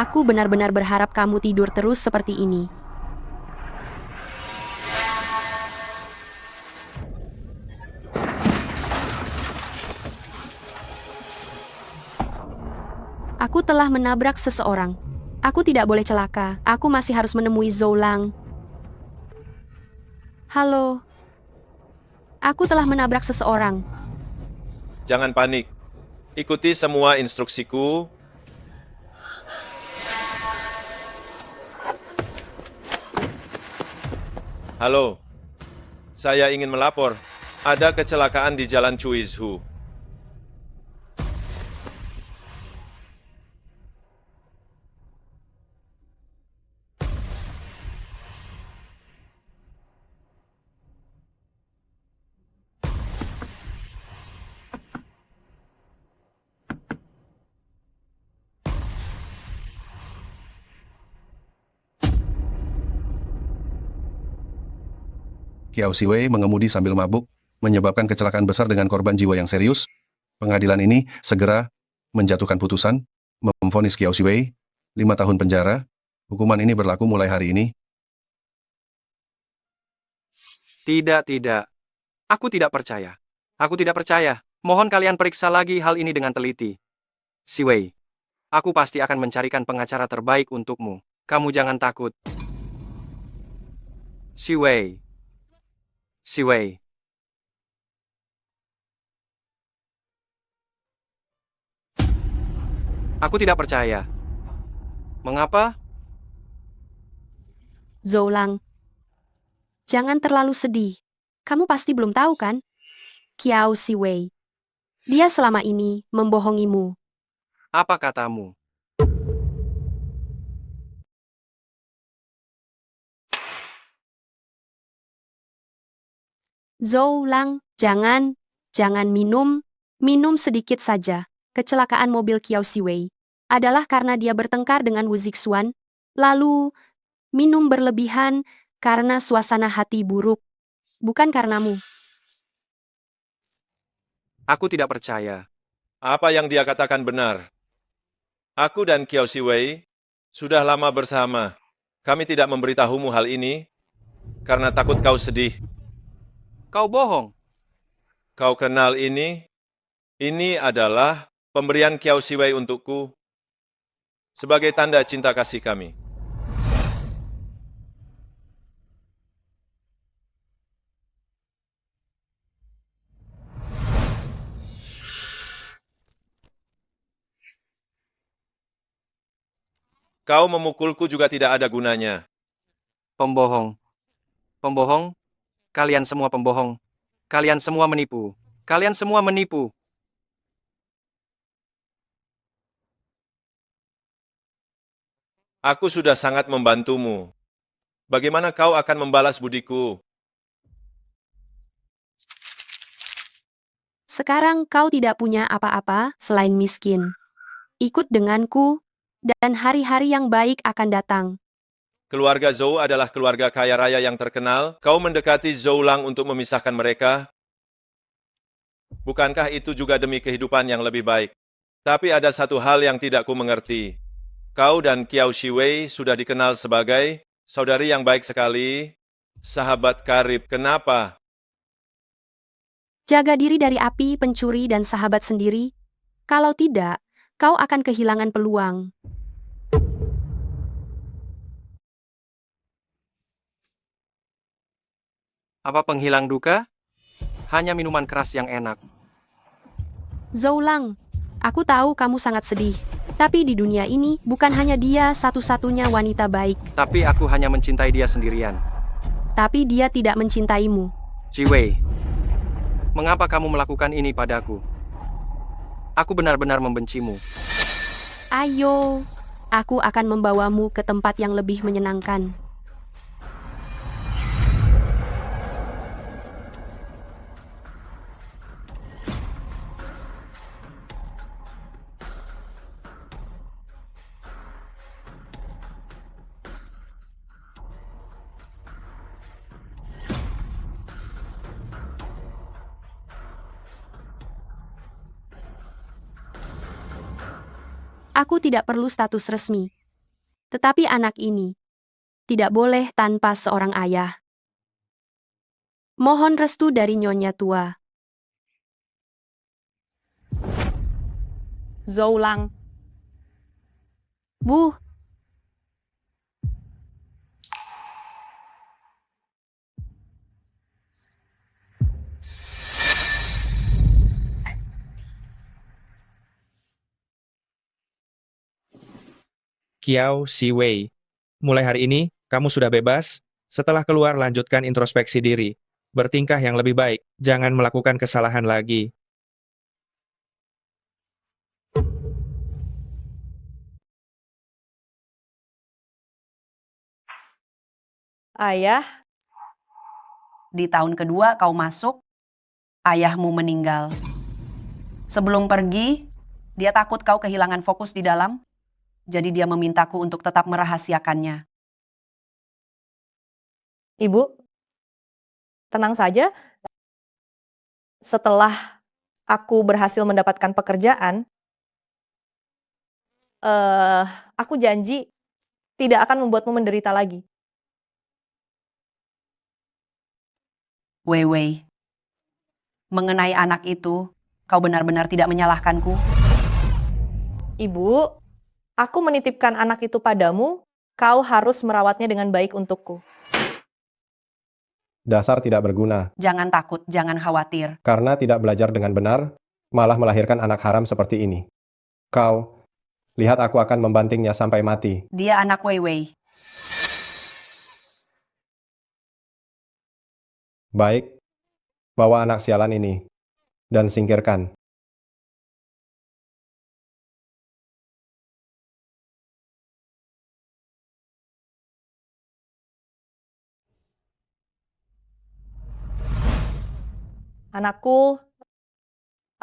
Aku benar-benar berharap kamu tidur terus seperti ini. Aku telah menabrak seseorang. Aku tidak boleh celaka. Aku masih harus menemui Zhou Lang. Halo. Aku telah menabrak seseorang. Jangan panik. Ikuti semua instruksiku. Halo. Saya ingin melapor. Ada kecelakaan di Jalan Cuizhu. Kiao Siwei mengemudi sambil mabuk, menyebabkan kecelakaan besar dengan korban jiwa yang serius. Pengadilan ini segera menjatuhkan putusan, memvonis Kiao Siwei 5 tahun penjara. Hukuman ini berlaku mulai hari ini. Tidak, tidak. Aku tidak percaya. Aku tidak percaya. Mohon kalian periksa lagi hal ini dengan teliti. Siwei, aku pasti akan mencarikan pengacara terbaik untukmu. Kamu jangan takut. Siwei. Siwei. Aku tidak percaya. Mengapa? Zhou Lang. Jangan terlalu sedih. Kamu pasti belum tahu kan? Kiao Siwei. Dia selama ini membohongimu. Apa katamu? Zhou Lang, jangan minum sedikit saja. Kecelakaan mobil Kiao Siwei adalah karena dia bertengkar dengan Wu Zixuan, lalu minum berlebihan karena suasana hati buruk, bukan karenamu. Aku tidak percaya. Apa yang dia katakan benar. Aku dan Kiao Siwei sudah lama bersama. Kami tidak memberitahumu hal ini karena takut kau sedih. Kau bohong. Kau kenal ini? Ini adalah pemberian Kiao Siwei untukku sebagai tanda cinta kasih kami. Kau memukulku juga tidak ada gunanya. Pembohong. Pembohong? Kalian semua pembohong. Kalian semua menipu. Kalian semua menipu. Aku sudah sangat membantumu. Bagaimana kau akan membalas budiku? Sekarang kau tidak punya apa-apa selain miskin. Ikut denganku, dan hari-hari yang baik akan datang. Keluarga Zhou adalah keluarga kaya raya yang terkenal. Kau mendekati Zhou Lang untuk memisahkan mereka. Bukankah itu juga demi kehidupan yang lebih baik? Tapi ada satu hal yang tidak ku mengerti. Kau dan Kiao Siwei sudah dikenal sebagai saudari yang baik sekali, sahabat karib. Kenapa? Jaga diri dari api, pencuri, dan sahabat sendiri. Kalau tidak, kau akan kehilangan peluang. Apa penghilang duka? Hanya minuman keras yang enak. Zhou Lang, aku tahu kamu sangat sedih. Tapi di dunia ini, bukan hanya dia satu-satunya wanita baik. Tapi aku hanya mencintai dia sendirian. Tapi dia tidak mencintaimu. Jiwei, mengapa kamu melakukan ini padaku? Aku benar-benar membencimu. Ayo, aku akan membawamu ke tempat yang lebih menyenangkan. Aku tidak perlu status resmi. Tetapi anak ini tidak boleh tanpa seorang ayah. Mohon restu dari Nyonya Tua. Zhou Lang, Bu, Kiao Siwei. Mulai hari ini, kamu sudah bebas. Setelah keluar, lanjutkan introspeksi diri. Bertingkah yang lebih baik. Jangan melakukan kesalahan lagi. ayah, Di tahun kedua kau masuk, ayahmu meninggal. Sebelum pergi, dia takut kau kehilangan fokus di dalam, jadi dia memintaku untuk tetap merahasiakannya. Ibu, tenang saja. Setelah aku berhasil mendapatkan pekerjaan, aku janji tidak akan membuatmu menderita lagi. Weiwei, mengenai anak itu, kau benar-benar tidak menyalahkanku. Ibu, aku menitipkan anak itu padamu, kau harus merawatnya dengan baik untukku. Dasar tidak berguna, Jangan takut, jangan khawatir. karena tidak belajar dengan benar, malah melahirkan anak haram seperti ini. Kau, lihat aku akan membantingnya sampai mati. Dia anak Weiwei. Baik, bawa anak sialan ini, dan singkirkan. Anakku,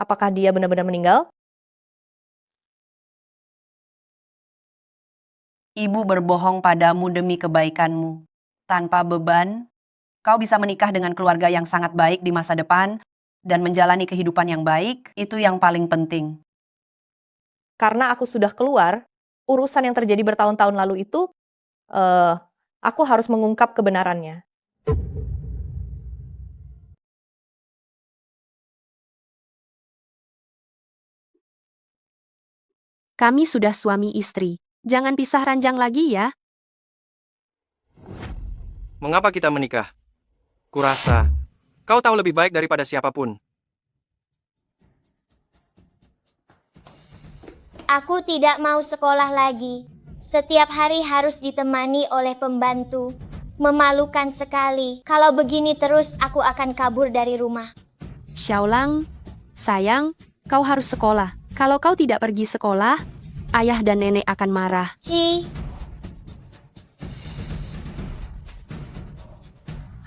apakah dia benar-benar meninggal? Ibu berbohong padamu demi kebaikanmu. Tanpa beban, kau bisa menikah dengan keluarga yang sangat baik di masa depan dan menjalani kehidupan yang baik, itu yang paling penting. Karena aku sudah keluar, urusan yang terjadi bertahun-tahun lalu itu, aku harus mengungkap kebenarannya. kami sudah suami istri. Jangan pisah ranjang lagi ya. Mengapa kita menikah? Kurasa, kau tahu lebih baik daripada siapapun. Aku tidak mau sekolah lagi. Setiap hari harus ditemani oleh pembantu. Memalukan sekali. Kalau begini terus, aku akan kabur dari rumah. Xiaolang, sayang, kau harus sekolah. Kalau kau tidak pergi sekolah, ayah dan nenek akan marah. Ci,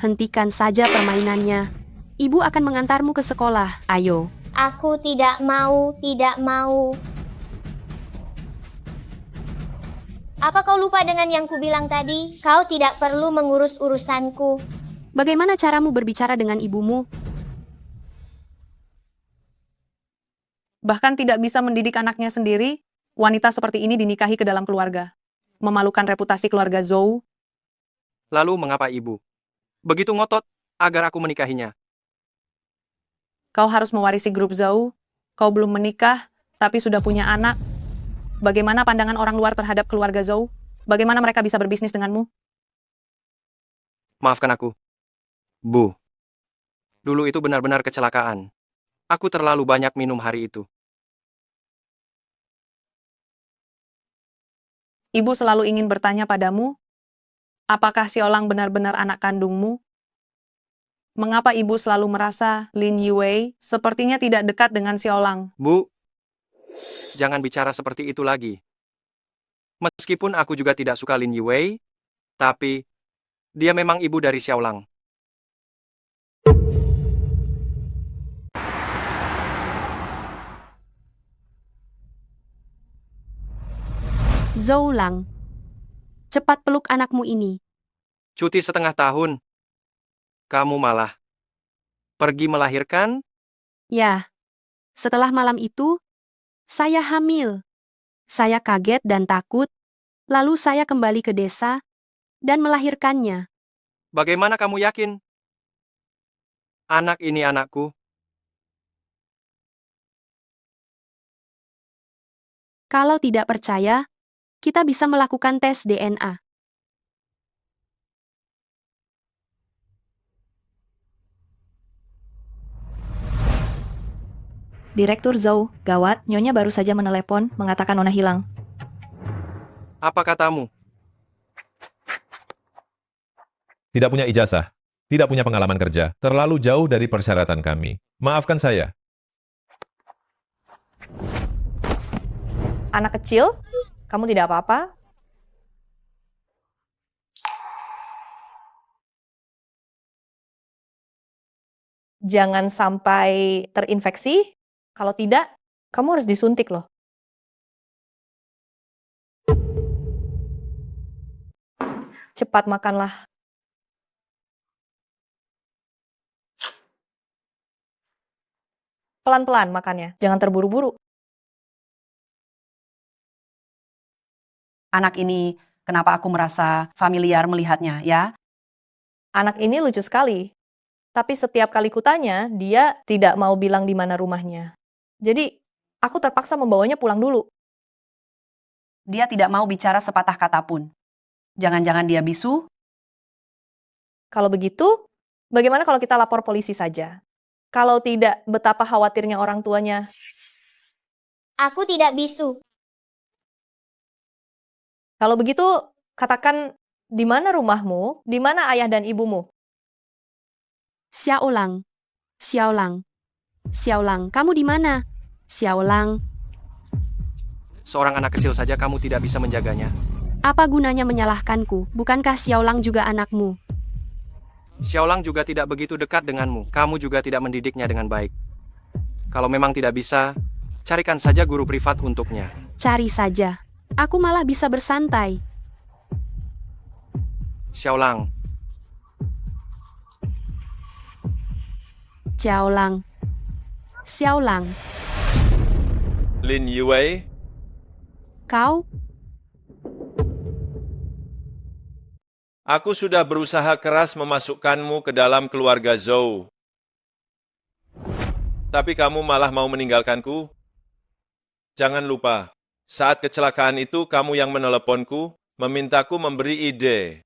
Hentikan saja permainannya. Ibu akan mengantarmu ke sekolah. Ayo. aku tidak mau, tidak mau. Apa kau lupa dengan yang kubilang tadi? Kau tidak perlu mengurus urusanku. Bagaimana caramu berbicara dengan ibumu? Bahkan tidak bisa mendidik anaknya sendiri, wanita seperti ini dinikahi ke dalam keluarga. Memalukan reputasi keluarga Zhou. Lalu mengapa ibu begitu ngotot agar aku menikahinya? Kau harus mewarisi grup Zhou. Kau belum menikah, tapi sudah punya anak. Bagaimana pandangan orang luar terhadap keluarga Zhou? Bagaimana mereka bisa berbisnis denganmu? Maafkan aku. Bu, dulu itu benar-benar kecelakaan. Aku terlalu banyak minum hari itu. Ibu selalu ingin bertanya padamu, apakah Xiaolang benar-benar anak kandungmu? Mengapa ibu selalu merasa Lin Yuwei sepertinya tidak dekat dengan Xiaolang? Bu, jangan bicara seperti itu lagi. Meskipun aku juga tidak suka Lin Yuwei, tapi dia memang ibu dari Xiaolang. Zhou Lang, cepat peluk anakmu ini. Cuti setengah tahun. Kamu malah pergi melahirkan? Ya, setelah malam itu, saya hamil. Saya kaget dan takut, Lalu saya kembali ke desa dan melahirkannya. Bagaimana kamu yakin? Anak ini anakku. Kalau tidak percaya, kita bisa melakukan tes DNA. Direktur Zhou, gawat, Nyonya baru saja menelepon, mengatakan Nona hilang. Apa katamu? Tidak punya ijazah, tidak punya pengalaman kerja, terlalu jauh dari persyaratan kami. Maafkan saya. Anak kecil, kamu tidak apa-apa? Jangan sampai terinfeksi. Kalau tidak, kamu harus disuntik loh. Cepat makanlah. Pelan-pelan makannya, jangan terburu-buru. Anak ini, kenapa aku merasa familiar melihatnya, ya? Anak ini lucu sekali. Tapi setiap kali kutanya, dia tidak mau bilang di mana rumahnya. Jadi, aku terpaksa membawanya pulang dulu. Dia tidak mau bicara sepatah kata pun. Jangan-jangan dia bisu? Kalau begitu, bagaimana kalau kita lapor polisi saja? Kalau tidak, betapa khawatirnya orang tuanya. Aku tidak bisu. Kalau begitu, katakan di mana rumahmu, di mana ayah dan ibumu? Xiaolang. Xiaolang. Xiaolang, kamu di mana? Xiaolang, Seorang anak kecil saja kamu tidak bisa menjaganya. apa gunanya menyalahkanku? Bukankah Xiaolang juga anakmu? Xiaolang juga tidak begitu dekat denganmu. Kamu juga tidak mendidiknya dengan baik. Kalau memang tidak bisa, carikan saja guru privat untuknya. Cari saja. Aku malah bisa bersantai. Xiaolang, Xiaolang. Xiaolang, Lin Yue, kau? aku sudah berusaha keras memasukkanmu ke dalam keluarga Zhou. Tapi kamu malah mau meninggalkanku? Jangan lupa, saat kecelakaan itu kamu yang meneleponku, memintaku memberi ide.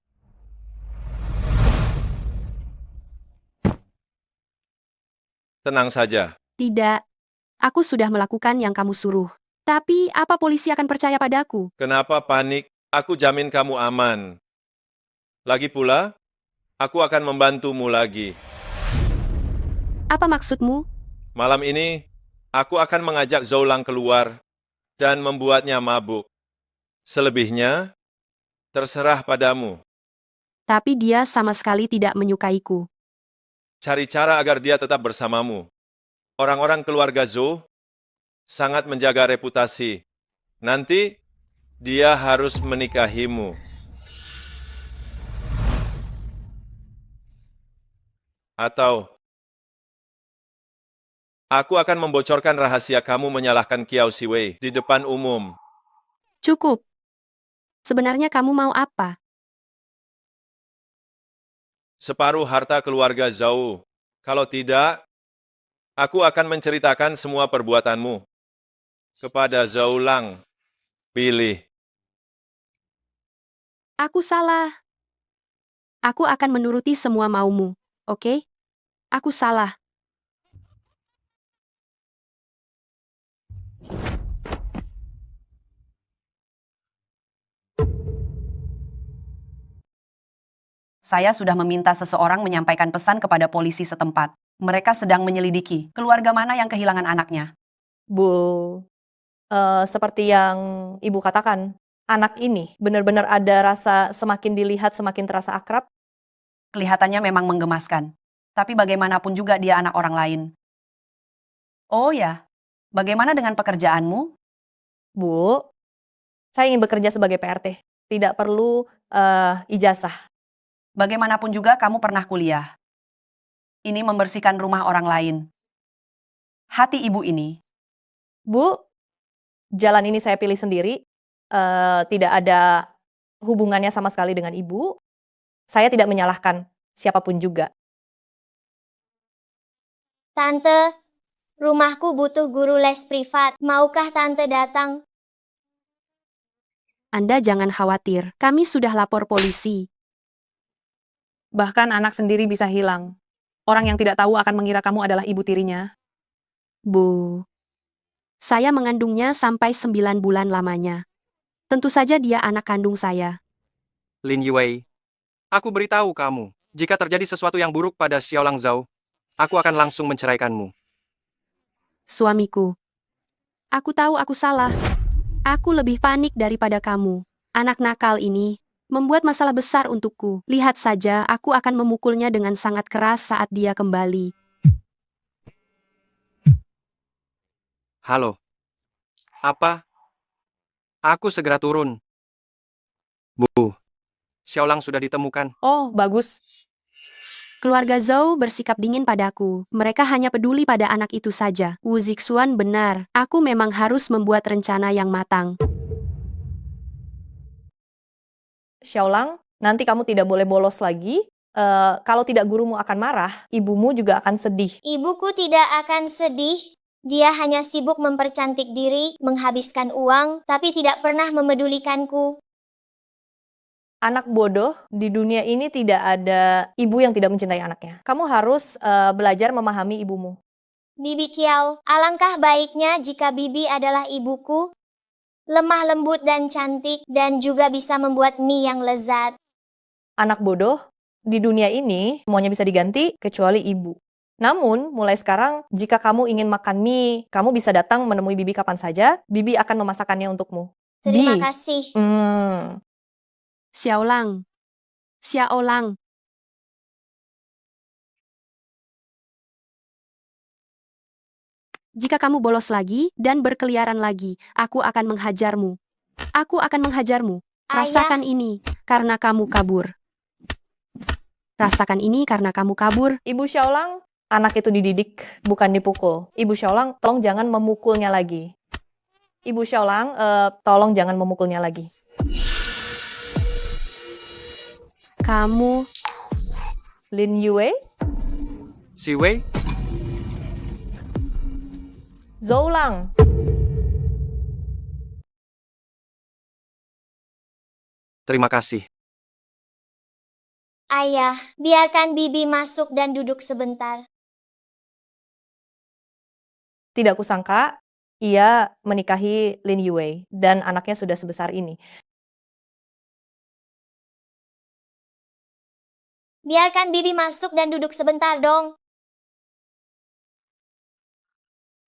Tenang saja. Tidak. Aku sudah melakukan yang kamu suruh. Tapi apa polisi akan percaya padaku? Kenapa panik? Aku jamin kamu aman. Lagi pula, aku akan membantumu lagi. Apa maksudmu? Malam ini, aku akan mengajak Zhoulang keluar dan membuatnya mabuk. Selebihnya, terserah padamu. Tapi dia sama sekali tidak menyukaiku. Cari cara agar dia tetap bersamamu. Orang-orang keluarga Zhou sangat menjaga reputasi. Nanti, dia harus menikahimu. Atau, aku akan membocorkan rahasia kamu menyalahkan Kiao Siwei di depan umum. Cukup. Sebenarnya kamu mau apa? Separuh harta keluarga Zhou. Kalau tidak, aku akan menceritakan semua perbuatanmu kepada Zhoulang. Pilih. Aku salah. Aku akan menuruti semua maumu, oke? Aku salah. Saya sudah meminta seseorang menyampaikan pesan kepada polisi setempat. Mereka sedang menyelidiki keluarga mana yang kehilangan anaknya. Bu, seperti yang Ibu katakan, anak ini benar-benar ada rasa semakin dilihat semakin terasa akrab. Kelihatannya memang menggemaskan. Tapi bagaimanapun juga dia anak orang lain. Oh ya, bagaimana dengan pekerjaanmu? Bu, saya ingin bekerja sebagai PRT. Tidak perlu ijazah. Bagaimanapun juga kamu pernah kuliah. Ini membersihkan rumah orang lain. Hati ibu ini. Bu, jalan ini saya pilih sendiri. Tidak ada hubungannya sama sekali dengan ibu, saya tidak menyalahkan siapapun juga. Tante, rumahku butuh guru les privat. Maukah tante datang? Anda jangan khawatir, kami sudah lapor polisi. Bahkan anak sendiri bisa hilang. Orang yang tidak tahu akan mengira kamu adalah ibu tirinya. Bu. Saya mengandungnya sampai 9 bulan lamanya. Tentu saja dia anak kandung saya. Lin Yue, aku beritahu kamu, jika terjadi sesuatu yang buruk pada Xiaolang Zhao, aku akan langsung menceraikanmu. Suamiku. Aku tahu aku salah. Aku lebih panik daripada kamu. Anak nakal ini membuat masalah besar untukku. Lihat saja, aku akan memukulnya dengan sangat keras saat dia kembali. Halo. Apa? Aku segera turun. Bu, Xiaolang sudah ditemukan. Oh, bagus. Keluarga Zhou bersikap dingin padaku. Mereka hanya peduli pada anak itu saja. Wu Zixuan benar. Aku memang harus membuat rencana yang matang. Xiaolang, nanti kamu tidak boleh bolos lagi. Kalau tidak gurumu akan marah, ibumu juga akan sedih. Ibuku tidak akan sedih. Dia hanya sibuk mempercantik diri, menghabiskan uang, tapi tidak pernah memedulikanku. Anak bodoh di dunia ini tidak ada ibu yang tidak mencintai anaknya. Kamu harus belajar memahami ibumu. Bibi Kiao, alangkah baiknya jika Bibi adalah ibuku. Lemah lembut dan cantik, dan juga bisa membuat mie yang lezat. Anak bodoh di dunia ini semuanya bisa diganti kecuali ibu. Namun, mulai sekarang, jika kamu ingin makan mie, kamu bisa datang menemui Bibi kapan saja. Bibi akan memasakkannya untukmu. Terima Bi. kasih. Xiaolang. Xiaolang. Jika kamu bolos lagi dan berkeliaran lagi, aku akan menghajarmu. Aku akan menghajarmu. Rasakan ini, karena kamu kabur. Rasakan ini karena kamu kabur. Ibu Xiaolang, anak itu dididik, bukan dipukul. Ibu Xiaolang, tolong jangan memukulnya lagi. Ibu Xiaolang, tolong jangan memukulnya lagi. Kamu, Lin Yue, Si Wei, Zhou Lang. terima kasih. Ayah, biarkan Bibi masuk dan duduk sebentar. Tidak kusangka, ia menikahi Lin Yue, dan anaknya sudah sebesar ini. Biarkan Bibi masuk dan duduk sebentar dong.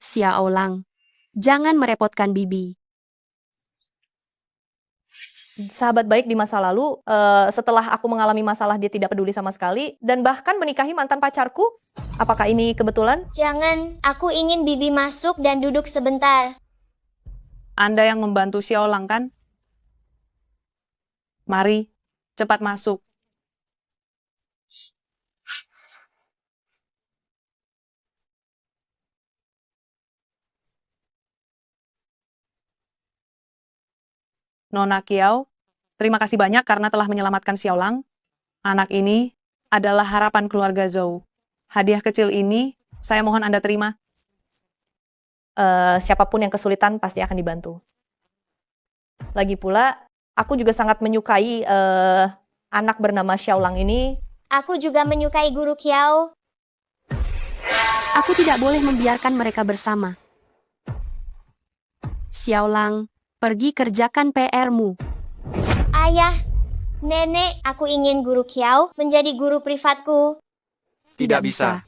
Xiaolang. Jangan merepotkan Bibi. Sahabat baik di masa lalu, setelah aku mengalami masalah dia tidak peduli sama sekali, dan bahkan menikahi mantan pacarku. Apakah ini kebetulan? Jangan, aku ingin Bibi masuk dan duduk sebentar. Anda yang membantu Xiaolang kan? Mari, cepat masuk. Nona Kiao, terima kasih banyak karena telah menyelamatkan Xiaolang. Anak ini adalah harapan keluarga Zhou. Hadiah kecil ini, saya mohon Anda terima. Siapapun yang kesulitan pasti akan dibantu. Lagi pula, aku juga sangat menyukai anak bernama Xiaolang ini. Aku juga menyukai guru Kiao. Aku tidak boleh membiarkan mereka bersama. Xiaolang, pergi kerjakan PR-mu. Ayah, Nenek, aku ingin guru Kiao menjadi guru privatku. Tidak bisa.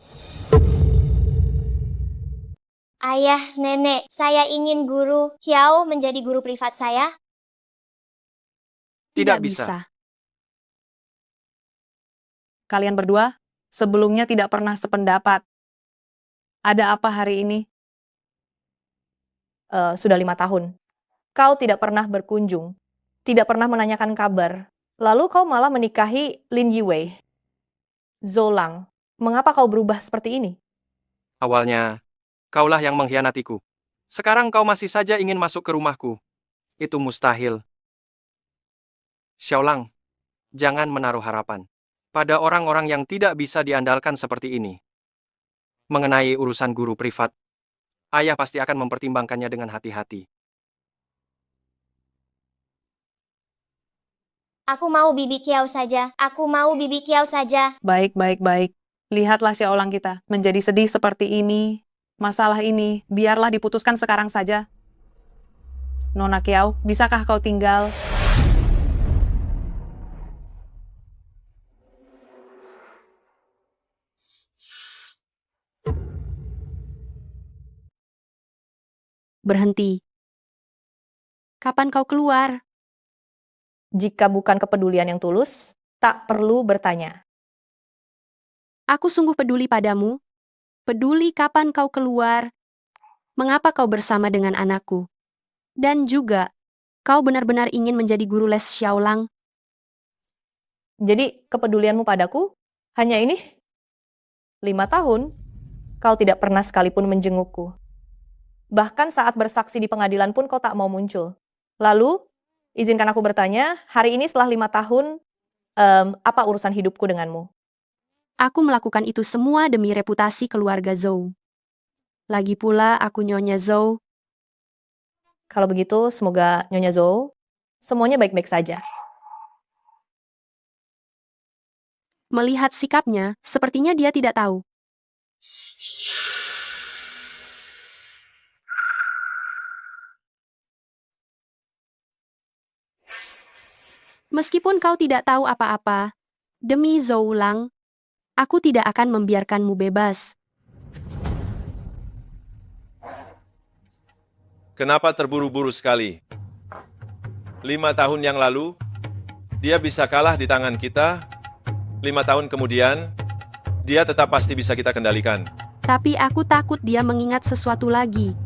Ayah, Nenek, saya ingin guru Kiao menjadi guru privat saya. Tidak bisa. Kalian berdua sebelumnya tidak pernah sependapat. Ada apa hari ini? Sudah 5 tahun. Kau tidak pernah berkunjung, tidak pernah menanyakan kabar. Lalu kau malah menikahi Lin Yue. Zhou Lang, mengapa kau berubah seperti ini? Awalnya, kaulah yang mengkhianatiku. Sekarang kau masih saja ingin masuk ke rumahku. Itu mustahil. Xiaolang, jangan menaruh harapan pada orang-orang yang tidak bisa diandalkan seperti ini. Mengenai urusan guru privat, ayah pasti akan mempertimbangkannya dengan hati-hati. Aku mau Bibi Kiau saja. Aku mau Bibi Kiau saja. Baik, baik, baik. Lihatlah Xiaolang kita menjadi sedih seperti ini. Masalah ini biarlah diputuskan sekarang saja. Nona Kiau, bisakah kau tinggal? Berhenti. Kapan kau keluar? Jika bukan kepedulian yang tulus, tak perlu bertanya. Aku sungguh peduli padamu. Peduli kapan kau keluar. Mengapa kau bersama dengan anakku? Dan juga, kau benar-benar ingin menjadi guru les Xiaolang. Jadi, kepedulianmu padaku hanya ini? 5 tahun, kau tidak pernah sekalipun menjengukku. Bahkan saat bersaksi di pengadilan pun kau tak mau muncul. Lalu, izinkan aku bertanya, hari ini setelah 5 tahun, apa urusan hidupku denganmu? Aku melakukan itu semua demi reputasi keluarga Zhou. Lagi pula aku Nyonya Zhou. Kalau begitu, semoga Nyonya Zhou, semuanya baik-baik saja. Melihat sikapnya, sepertinya dia tidak tahu. Meskipun kau tidak tahu apa-apa, demi Zhou Lang, aku tidak akan membiarkanmu bebas. Kenapa terburu-buru sekali? 5 tahun yang lalu, dia bisa kalah di tangan kita. 5 tahun kemudian, dia tetap pasti bisa kita kendalikan. Tapi aku takut dia mengingat sesuatu lagi.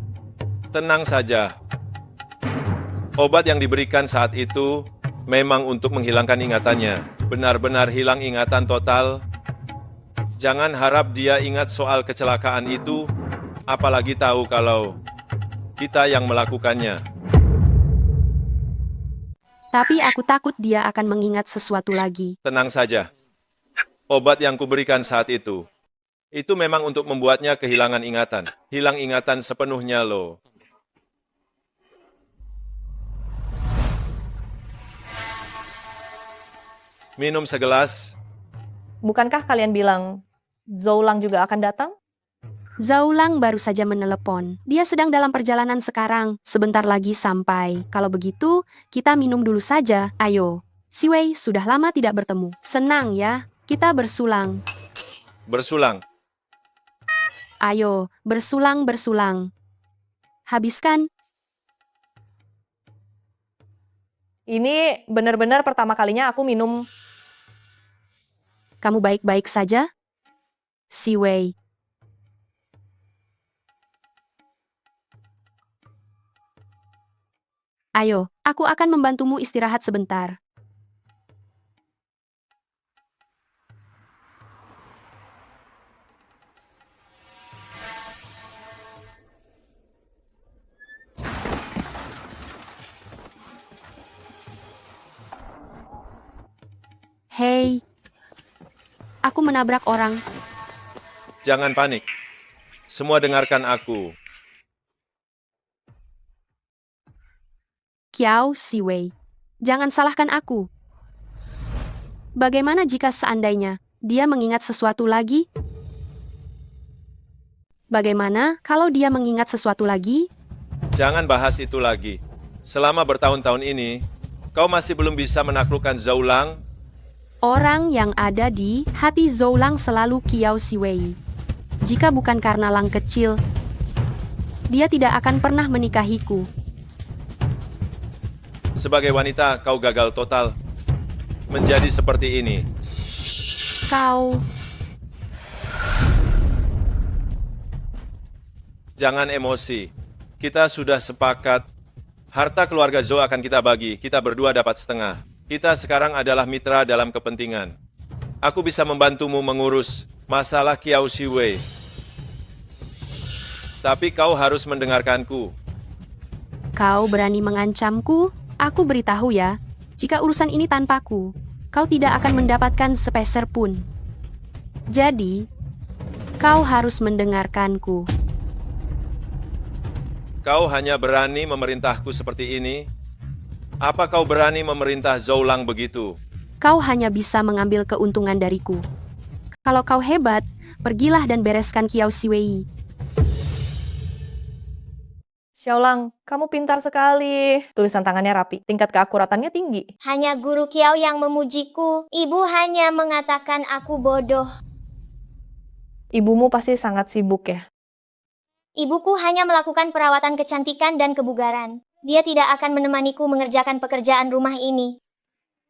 Tenang saja. Obat yang diberikan saat itu memang untuk menghilangkan ingatannya. Benar-benar hilang ingatan total. Jangan harap dia ingat soal kecelakaan itu, apalagi tahu kalau kita yang melakukannya. Tapi aku takut dia akan mengingat sesuatu lagi. Tenang saja. Obat yang kuberikan saat itu memang untuk membuatnya kehilangan ingatan. Hilang ingatan sepenuhnya loh. Minum segelas. Bukankah kalian bilang Zhou Lang juga akan datang? Zhou Lang baru saja menelepon. Dia sedang dalam perjalanan sekarang. Sebentar lagi sampai. Kalau begitu, kita minum dulu saja. Ayo. Si Wei sudah lama tidak bertemu. Senang ya. Kita bersulang. Bersulang. Ayo, bersulang-bersulang. Habiskan. Ini benar-benar pertama kalinya aku minum. Kamu baik-baik saja? Si Wei. Ayo, aku akan membantumu istirahat sebentar. Hei, aku menabrak orang. Jangan panik. Semua dengarkan aku. Kiao Si Wei, jangan salahkan aku. Bagaimana jika seandainya dia mengingat sesuatu lagi? Bagaimana kalau dia mengingat sesuatu lagi? Jangan bahas itu lagi. Selama bertahun-tahun ini, kau masih belum bisa menaklukkan Zhou Lang. Orang yang ada di hati Zhou Lang selalu Kiao Si Wei. Jika bukan karena Lang kecil, dia tidak akan pernah menikahiku. Sebagai wanita, kau gagal total. Menjadi seperti ini. Kau... Jangan emosi. Kita sudah sepakat. Harta keluarga Zhou akan kita bagi. Kita berdua dapat setengah. Kita sekarang adalah mitra dalam kepentingan. Aku bisa membantumu mengurus masalah Kiao Si Wei. Tapi kau harus mendengarkanku. Kau berani mengancamku? Aku beritahu ya. Jika urusan ini tanpaku, kau tidak akan mendapatkan sepeser pun. Jadi, kau harus mendengarkanku. Kau hanya berani memerintahku seperti ini? Apa kau berani memerintah Zoulang begitu? Kau hanya bisa mengambil keuntungan dariku. Kalau kau hebat, pergilah dan bereskan Kiao Siwei. Xiaolang, kamu pintar sekali. Tulisan tangannya rapi, tingkat keakuratannya tinggi. Hanya guru Kiao yang memujiku. Ibu hanya mengatakan aku bodoh. Ibumu pasti sangat sibuk ya. Ibuku hanya melakukan perawatan kecantikan dan kebugaran. Dia tidak akan menemaniku mengerjakan pekerjaan rumah ini.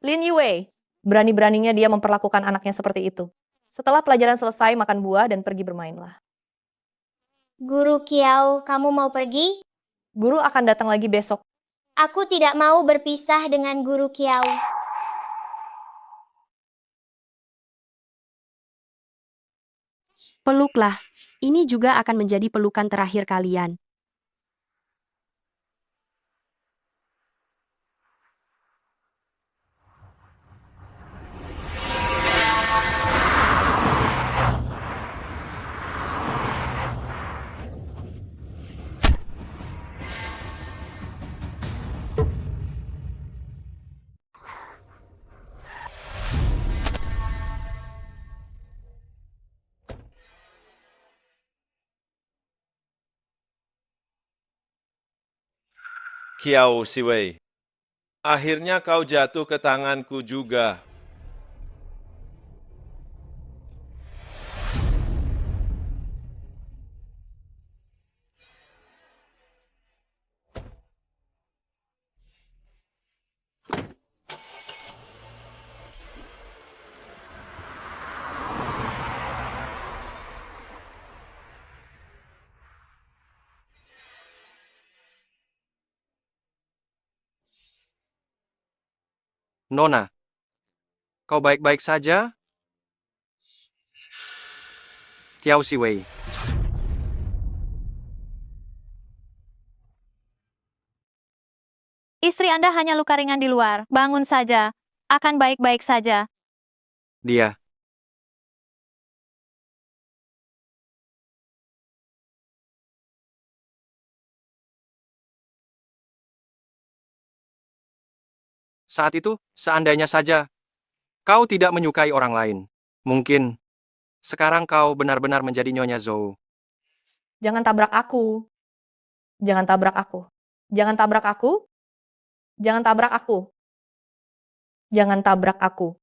Lin Yue, berani-beraninya dia memperlakukan anaknya seperti itu. Setelah pelajaran selesai, makan buah dan pergi bermainlah. Guru Kiao, kamu mau pergi? Guru akan datang lagi besok. Aku tidak mau berpisah dengan Guru Kiao. Peluklah. Ini juga akan menjadi pelukan terakhir kalian. Kiao Siwei, akhirnya kau jatuh ke tanganku juga. Nona, kau baik-baik saja? Kiao Siwei. Istri Anda hanya luka ringan di luar. Bangun saja. Akan baik-baik saja. Dia. Saat itu, seandainya saja kau tidak menyukai orang lain, mungkin sekarang kau benar-benar menjadi Nyonya Zhou. Jangan tabrak aku. Jangan tabrak aku. Jangan tabrak aku. Jangan tabrak aku. Jangan tabrak aku.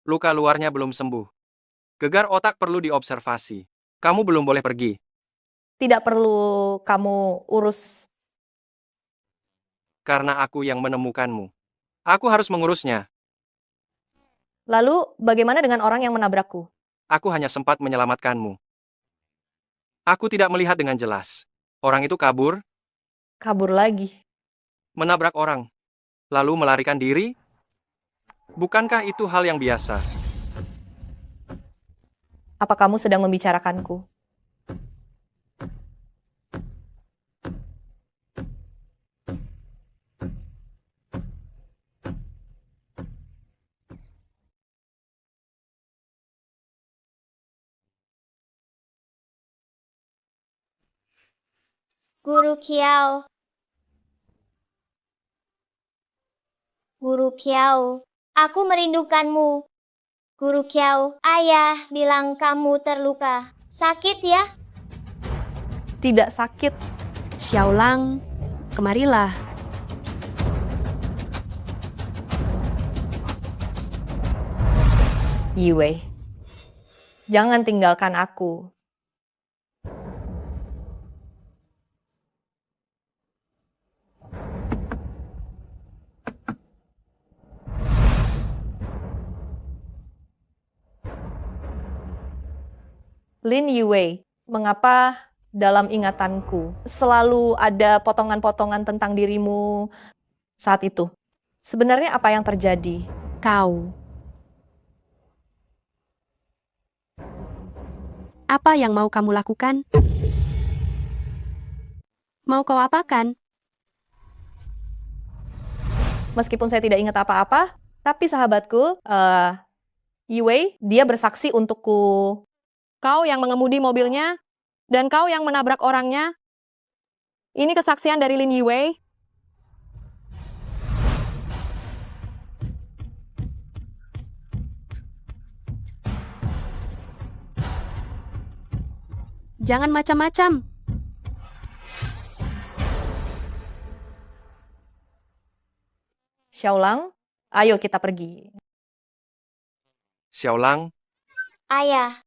Luka luarnya belum sembuh. Gegar otak perlu diobservasi. Kamu belum boleh pergi. Tidak perlu kamu urus. Karena aku yang menemukanmu. Aku harus mengurusnya. Lalu, bagaimana dengan orang yang menabrakku? Aku hanya sempat menyelamatkanmu. Aku tidak melihat dengan jelas. Orang itu kabur, Kabur lagi. menabrak orang, lalu melarikan diri. Bukankah itu hal yang biasa? Apa kamu sedang membicarakanku? Guru Kiao. Guru Kiao, aku merindukanmu. Guru Kiao, ayah bilang kamu terluka. Sakit ya? Tidak sakit. Xiaolang, kemarilah. Yue, jangan tinggalkan aku. Lin Yue, mengapa dalam ingatanku. Selalu ada potongan-potongan tentang dirimu saat itu. Sebenarnya apa yang terjadi? Kau. Apa yang mau kamu lakukan? Mau kau apakan? Meskipun saya tidak ingat apa-apa, tapi sahabatku, Yue, dia bersaksi untukku. Kau yang mengemudi mobilnya, dan kau yang menabrak orangnya. Ini kesaksian dari Lin Yue. Jangan macam-macam. Xiaolang, ayo kita pergi. Xiaolang, Ayah,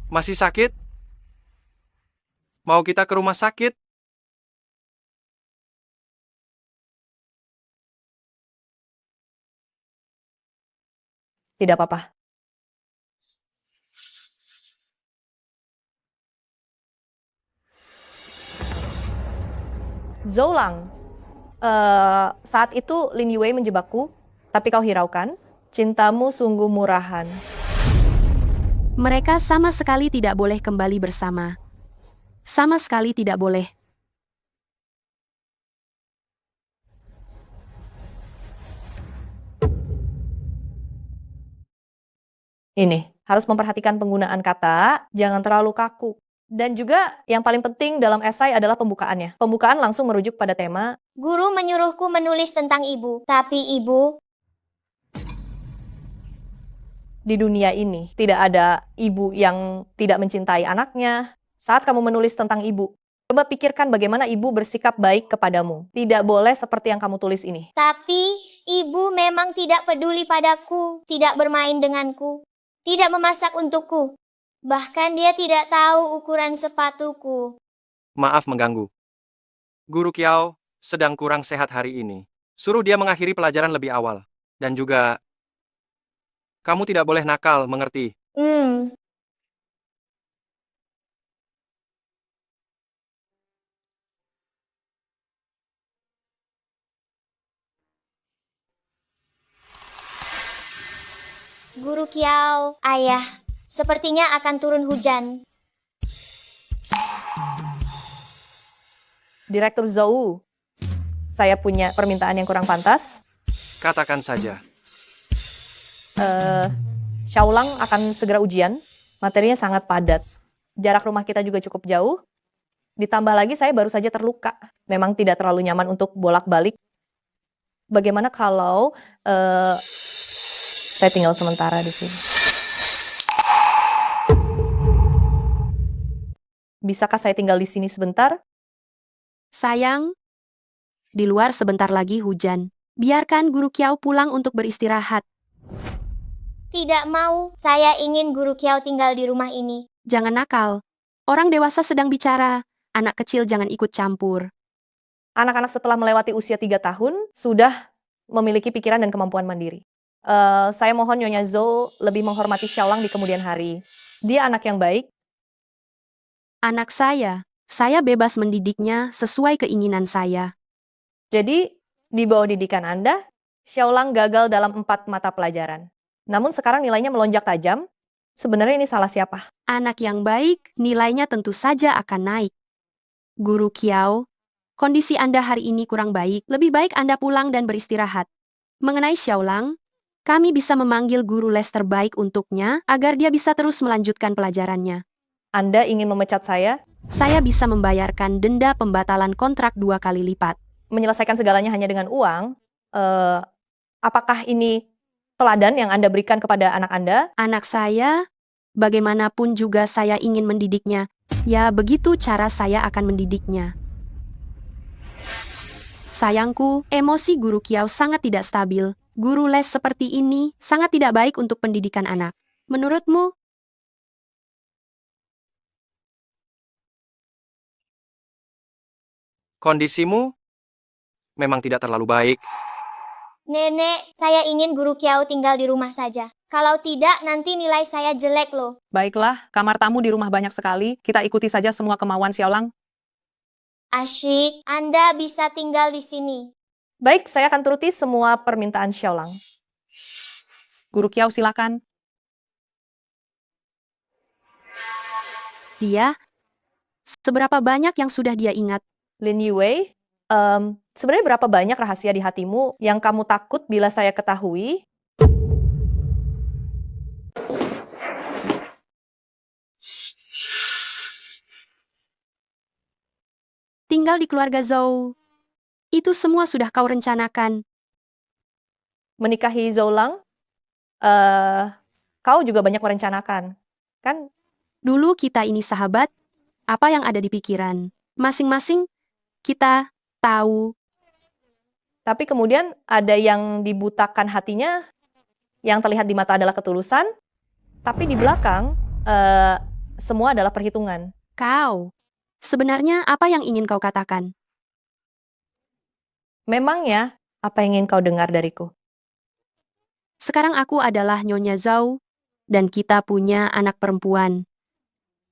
masih sakit? Mau kita ke rumah sakit? Tidak apa-apa. Zoulang, saat itu Lin Yue menjebakku, tapi kau hiraukan. Cintamu sungguh murahan. Mereka sama sekali tidak boleh kembali bersama. Sama sekali tidak boleh. Ini, harus memperhatikan penggunaan kata, jangan terlalu kaku. Dan juga yang paling penting dalam esai adalah pembukaannya. Pembukaan langsung merujuk pada tema. guru menyuruhku menulis tentang ibu. Tapi ibu, Di dunia ini, tidak ada ibu yang tidak mencintai anaknya. Saat kamu menulis tentang ibu, coba pikirkan bagaimana ibu bersikap baik kepadamu. Tidak boleh seperti yang kamu tulis ini. tapi ibu memang tidak peduli padaku, tidak bermain denganku, tidak memasak untukku. Bahkan dia tidak tahu ukuran sepatuku. Maaf mengganggu. Guru Kiao sedang kurang sehat hari ini. Suruh dia mengakhiri pelajaran lebih awal. Dan juga, kamu tidak boleh nakal, mengerti? Guru Kiao, ayah, sepertinya akan turun hujan. Direktur Zhou, saya punya permintaan yang kurang pantas. Katakan saja. Xiaolang akan segera ujian. Materinya sangat padat. Jarak rumah kita juga cukup jauh. Ditambah lagi saya baru saja terluka. Memang tidak terlalu nyaman untuk bolak-balik. Bagaimana kalau saya tinggal sementara di sini? Bisakah saya tinggal di sini sebentar? Sayang, di luar sebentar lagi hujan. Biarkan Guru Kiao pulang untuk beristirahat. Tidak mau, saya ingin Guru Kiao tinggal di rumah ini. Jangan nakal. Orang dewasa sedang bicara. Anak kecil jangan ikut campur. Anak-anak setelah melewati usia 3 tahun sudah memiliki pikiran dan kemampuan mandiri. Saya mohon Nyonya Zhou lebih menghormati Xiaolang di kemudian hari. Dia anak yang baik. Anak saya bebas mendidiknya sesuai keinginan saya. Jadi, di bawah didikan Anda, Xiaolang gagal dalam 4 mata pelajaran. Namun sekarang nilainya melonjak tajam. Sebenarnya ini salah siapa? Anak yang baik, nilainya tentu saja akan naik. Guru Kiao, kondisi Anda hari ini kurang baik. Lebih baik Anda pulang dan beristirahat. Mengenai Xiaolang, kami bisa memanggil guru les terbaik untuknya agar dia bisa terus melanjutkan pelajarannya. Anda ingin memecat saya? Saya bisa membayarkan denda pembatalan kontrak 2 kali lipat. Menyelesaikan segalanya hanya dengan uang? Apakah ini teladan yang Anda berikan kepada anak Anda? Anak saya, bagaimanapun juga saya ingin mendidiknya. Ya, begitu cara saya akan mendidiknya. Sayangku, emosi Guru Kiao sangat tidak stabil. Guru les seperti ini sangat tidak baik untuk pendidikan anak. Menurutmu? Kondisimu memang tidak terlalu baik. Nenek, saya ingin Guru Kiao tinggal di rumah saja. Kalau tidak, nanti nilai saya jelek loh. Baiklah, kamar tamu di rumah banyak sekali. Kita ikuti saja semua kemauan Xiaolang. Asyik, Anda bisa tinggal di sini. Baik, saya akan turuti semua permintaan Xiaolang. Guru Kiao silakan. Dia, seberapa banyak yang sudah dia ingat? Lin Yue, sebenarnya berapa banyak rahasia di hatimu yang kamu takut bila saya ketahui? Tinggal di keluarga Zhou. Itu semua sudah kau rencanakan. Menikahi Zoulang? Kau juga banyak merencanakan, kan? Dulu kita ini sahabat, apa yang ada di pikiran? Masing-masing, kita tahu. Tapi kemudian ada yang dibutakan hatinya, yang terlihat di mata adalah ketulusan, tapi di belakang semua adalah perhitungan. Kau, sebenarnya apa yang ingin kau katakan? Memangnya, apa yang ingin kau dengar dariku? Sekarang aku adalah Nyonya Zhao, dan kita punya anak perempuan.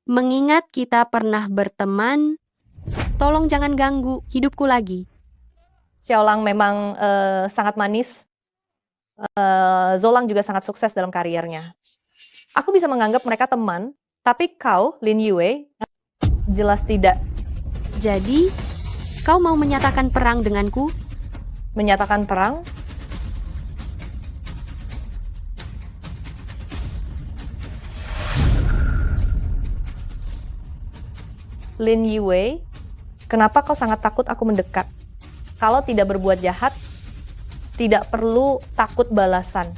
Mengingat kita pernah berteman, tolong jangan ganggu hidupku lagi. Xiaolang memang sangat manis. Zoulang juga sangat sukses dalam kariernya. Aku bisa menganggap mereka teman, tapi kau, Lin Yue, jelas tidak. Jadi, kau mau menyatakan perang denganku? Menyatakan perang? Lin Yue, kenapa kau sangat takut aku mendekat? Kalau tidak berbuat jahat, tidak perlu takut balasan.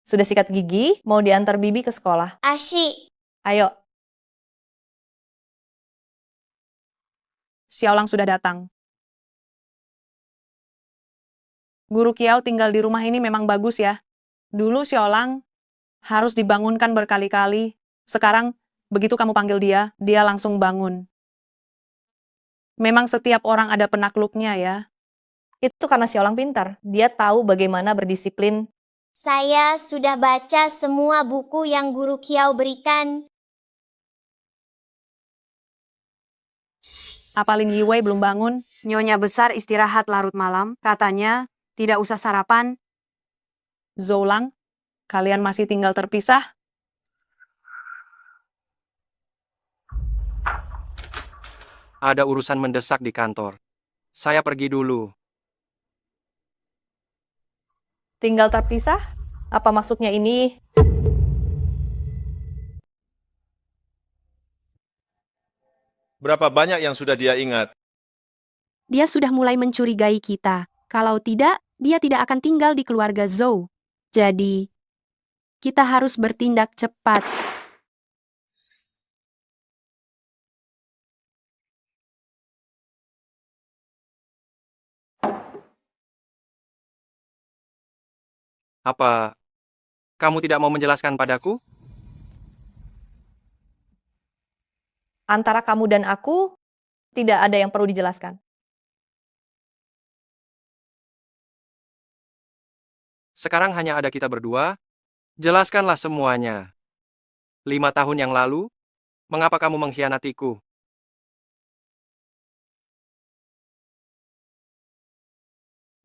Sudah sikat gigi, mau diantar Bibi ke sekolah. Asyik. Ayo, Xiaolang sudah datang. Guru Kiao tinggal di rumah ini memang bagus ya. Dulu Xiaolang harus dibangunkan berkali-kali. Sekarang, begitu kamu panggil dia, dia langsung bangun. Memang setiap orang ada penakluknya ya. itu karena Xiaolang pintar. Dia tahu bagaimana berdisiplin. Saya sudah baca semua buku yang Guru Kiao berikan. Apa Lin Yue belum bangun? Nyonya besar istirahat larut malam, katanya tidak usah sarapan. Zoulang, kalian masih tinggal terpisah? Ada urusan mendesak di kantor. Saya pergi dulu. Tinggal terpisah? Apa maksudnya ini? Berapa banyak yang sudah dia ingat? Dia sudah mulai mencurigai kita. Kalau tidak, dia tidak akan tinggal di keluarga Zhou. Jadi, kita harus bertindak cepat. Apa kamu tidak mau menjelaskan padaku? Antara kamu dan aku, tidak ada yang perlu dijelaskan. Sekarang hanya ada kita berdua. Jelaskanlah semuanya. 5 tahun yang lalu, mengapa kamu mengkhianatiku?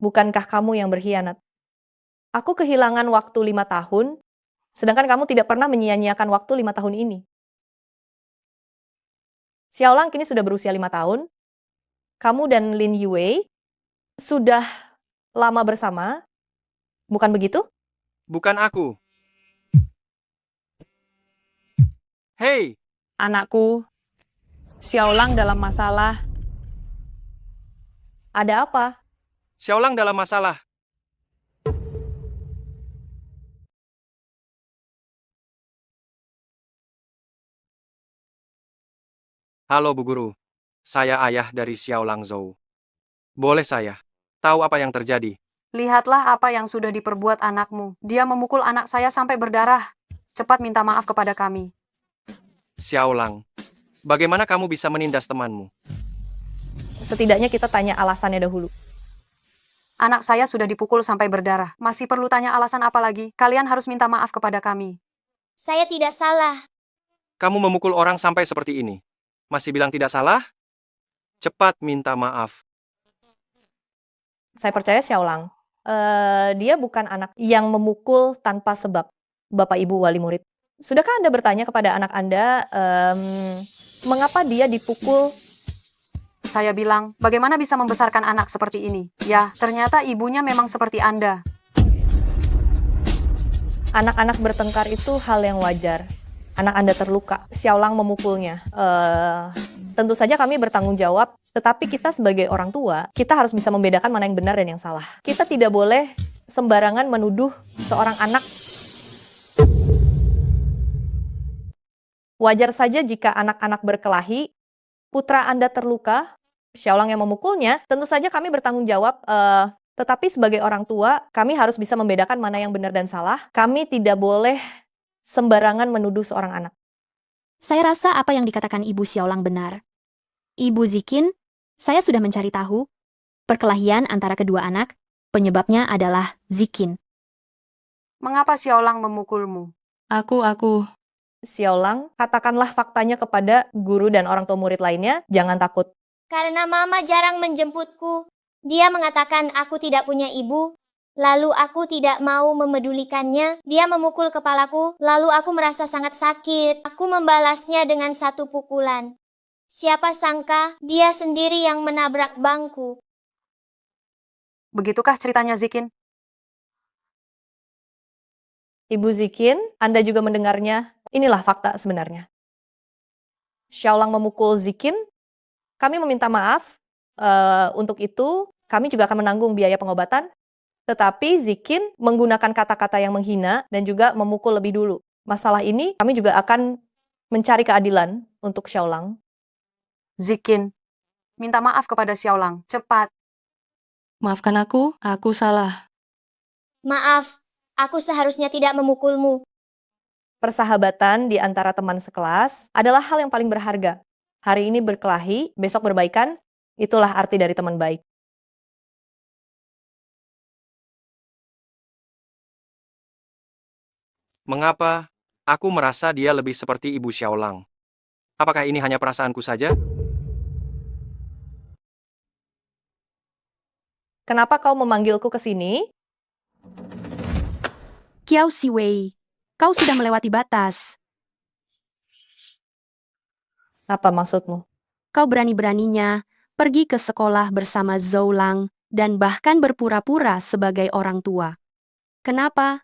Bukankah kamu yang berkhianat? Aku kehilangan waktu 5 tahun, sedangkan kamu tidak pernah menyia-nyiakan waktu 5 tahun ini. Xiaolang kini sudah berusia 5 tahun. Kamu dan Lin Yue sudah lama bersama, bukan begitu? Bukan aku. Hei, Anakku, Xiaolang dalam masalah. Ada apa? Xiaolang dalam masalah. Halo Bu Guru, saya ayah dari Xiaolang Zhou. Boleh saya tahu apa yang terjadi? Lihatlah apa yang sudah diperbuat anakmu. Dia memukul anak saya sampai berdarah. Cepat minta maaf kepada kami. Xiaolang, bagaimana kamu bisa menindas temanmu? Setidaknya kita tanya alasannya dahulu. Anak saya sudah dipukul sampai berdarah. Masih perlu tanya alasan apa lagi? Kalian harus minta maaf kepada kami. Saya tidak salah. Kamu memukul orang sampai seperti ini. Masih bilang tidak salah? Cepat minta maaf. Saya percaya Xiaolang. Dia bukan anak yang memukul tanpa sebab, Bapak Ibu wali murid. Sudahkah Anda bertanya kepada anak Anda, mengapa dia dipukul? Saya bilang, bagaimana bisa membesarkan anak seperti ini? Ya, ternyata ibunya memang seperti Anda. Anak-anak bertengkar itu hal yang wajar. Anak Anda terluka, Xiaolang memukulnya. Tentu saja kami bertanggung jawab, tetapi kita sebagai orang tua, kita harus bisa membedakan mana yang benar dan yang salah. Kita tidak boleh sembarangan menuduh seorang anak. Wajar saja jika anak-anak berkelahi, putra Anda terluka, Xiaolang yang memukulnya, tentu saja kami bertanggung jawab, tetapi sebagai orang tua, kami harus bisa membedakan mana yang benar dan salah. Kami tidak boleh sembarangan menuduh seorang anak. Saya rasa apa yang dikatakan Ibu Xiaolang benar. Ibu Zikin, saya sudah mencari tahu. Perkelahian antara kedua anak, penyebabnya adalah Zikin. Mengapa Xiaolang memukulmu? Aku. Xiaolang, katakanlah faktanya kepada guru dan orang tua murid lainnya, jangan takut. Karena mama jarang menjemputku. Dia mengatakan aku tidak punya ibu. Lalu aku tidak mau memedulikannya. Dia memukul kepalaku, lalu aku merasa sangat sakit. Aku membalasnya dengan satu pukulan. Siapa sangka dia sendiri yang menabrak bangku. Begitukah ceritanya, Zikin? Ibu Zikin, Anda juga mendengarnya. Inilah fakta sebenarnya. Xiaolang memukul Zikin. Kami meminta maaf. Untuk itu, kami juga akan menanggung biaya pengobatan. Tetapi Zikin menggunakan kata-kata yang menghina dan juga memukul lebih dulu. Masalah ini kami juga akan mencari keadilan untuk Xiaolang. Zikin, minta maaf kepada Xiaolang. Cepat. Maafkan aku salah. Maaf, aku seharusnya tidak memukulmu. Persahabatan di antara teman sekelas adalah hal yang paling berharga. Hari ini berkelahi, besok berbaikan, itulah arti dari teman baik. Mengapa aku merasa dia lebih seperti Ibu Xiaolang? Apakah ini hanya perasaanku saja? Kenapa kau memanggilku ke sini? Kiao Siwei, kau sudah melewati batas. Apa maksudmu? Kau berani-beraninya pergi ke sekolah bersama Zhou Lang dan bahkan berpura-pura sebagai orang tua. Kenapa?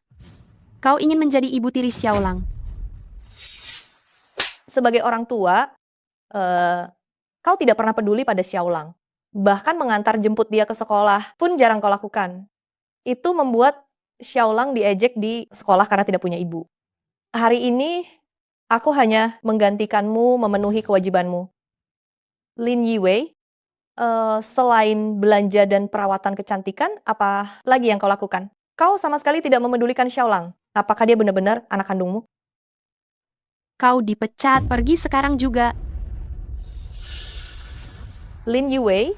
Kau ingin menjadi ibu tiri Xiaolang. Sebagai orang tua, kau tidak pernah peduli pada Xiaolang. Bahkan mengantar jemput dia ke sekolah pun jarang kau lakukan. Itu membuat Xiaolang diejek di sekolah karena tidak punya ibu. Hari ini, aku hanya menggantikanmu memenuhi kewajibanmu. Lin Yiwei, selain belanja dan perawatan kecantikan, apa lagi yang kau lakukan? Kau sama sekali tidak memedulikan Xiaolang. Apakah dia benar-benar anak kandungmu? Kau dipecat, pergi sekarang juga. Lin Yiwei,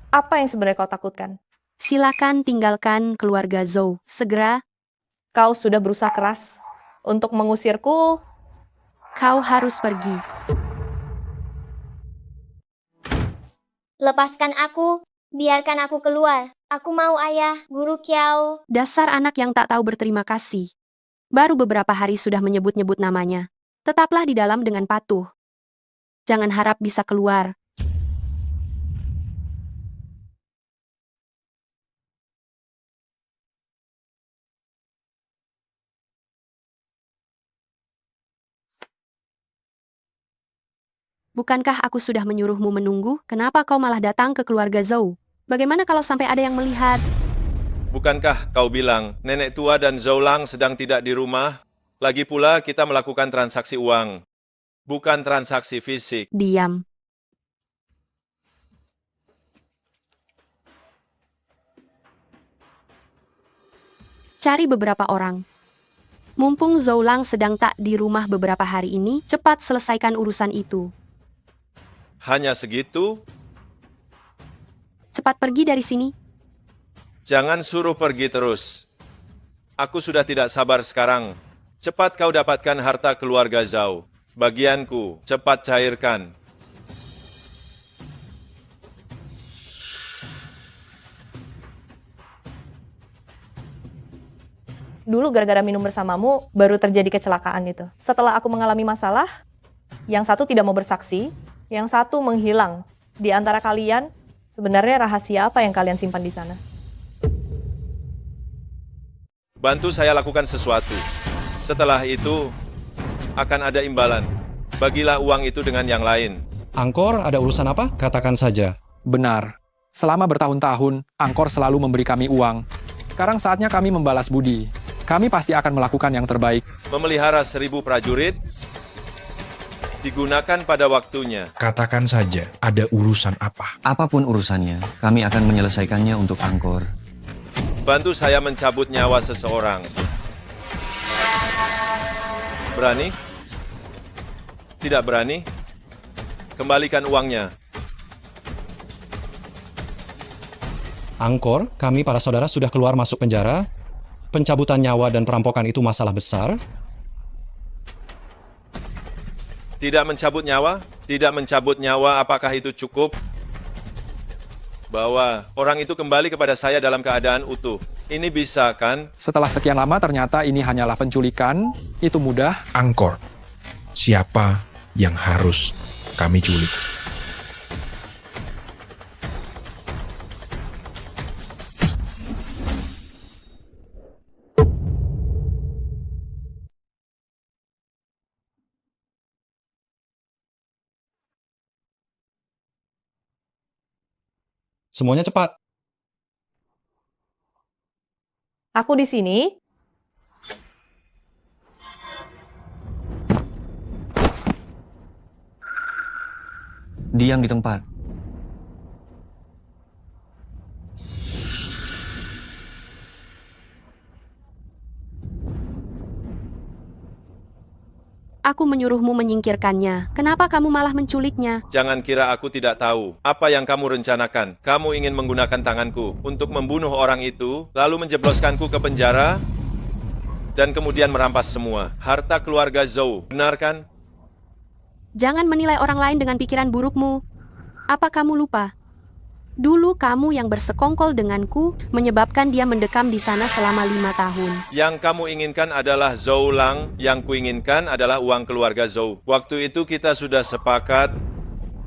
apa yang sebenarnya kau takutkan? Silakan tinggalkan keluarga Zhou segera. Kau sudah berusaha keras untuk mengusirku. Kau harus pergi. Lepaskan aku, biarkan aku keluar. Aku mau ayah, Guru Kiao. Dasar anak yang tak tahu berterima kasih. Baru beberapa hari sudah menyebut-nyebut namanya. Tetaplah di dalam dengan patuh. Jangan harap bisa keluar. Bukankah aku sudah menyuruhmu menunggu? Kenapa kau malah datang ke keluarga Zhou? Bagaimana kalau sampai ada yang melihat? Bukankah kau bilang nenek tua dan Zhou Lang sedang tidak di rumah? Lagi pula kita melakukan transaksi uang, bukan transaksi fisik. Diam. Cari beberapa orang. Mumpung Zhoulang sedang tak di rumah beberapa hari ini, cepat selesaikan urusan itu. Hanya segitu? Cepat pergi dari sini. Jangan suruh pergi terus. Aku sudah tidak sabar sekarang. Cepat kau dapatkan harta keluarga Zhao. Bagianku, cepat cairkan. Dulu gara-gara minum bersamamu, baru terjadi kecelakaan itu. Setelah aku mengalami masalah, yang satu tidak mau bersaksi, yang satu menghilang. Di antara kalian, sebenarnya rahasia apa yang kalian simpan di sana? Bantu saya lakukan sesuatu. Setelah itu, akan ada imbalan. Bagilah uang itu dengan yang lain. Angkor, ada urusan apa? Katakan saja. Benar. Selama bertahun-tahun, Angkor selalu memberi kami uang. Sekarang saatnya kami membalas budi. Kami pasti akan melakukan yang terbaik. Memelihara 1000 prajurit digunakan pada waktunya. Katakan saja, ada urusan apa? Apapun urusannya, kami akan menyelesaikannya untuk Angkor. Bantu saya mencabut nyawa seseorang. Berani? Tidak berani? Kembalikan uangnya. Angkor, kami para saudara sudah keluar masuk penjara. Pencabutan nyawa dan perampokan itu masalah besar. Tidak mencabut nyawa? Tidak mencabut nyawa, apakah itu cukup? Bawa orang itu kembali kepada saya dalam keadaan utuh. Ini bisa, kan? Setelah sekian lama ternyata ini hanyalah penculikan. Itu mudah. Angkor, siapa yang harus kami culik? Semuanya cepat. Aku di sini. Diam di tempat. Aku menyuruhmu menyingkirkannya. Kenapa kamu malah menculiknya? Jangan kira aku tidak tahu apa yang kamu rencanakan. Kamu ingin menggunakan tanganku untuk membunuh orang itu, lalu menjebloskanku ke penjara, dan kemudian merampas semua harta keluarga Zhou. Benar kan? Jangan menilai orang lain dengan pikiran burukmu. Apa kamu lupa? Dulu kamu yang bersekongkol denganku, menyebabkan dia mendekam di sana selama 5 tahun. Yang kamu inginkan adalah Zhoulang, yang kuinginkan adalah uang keluarga Zhou. Waktu itu kita sudah sepakat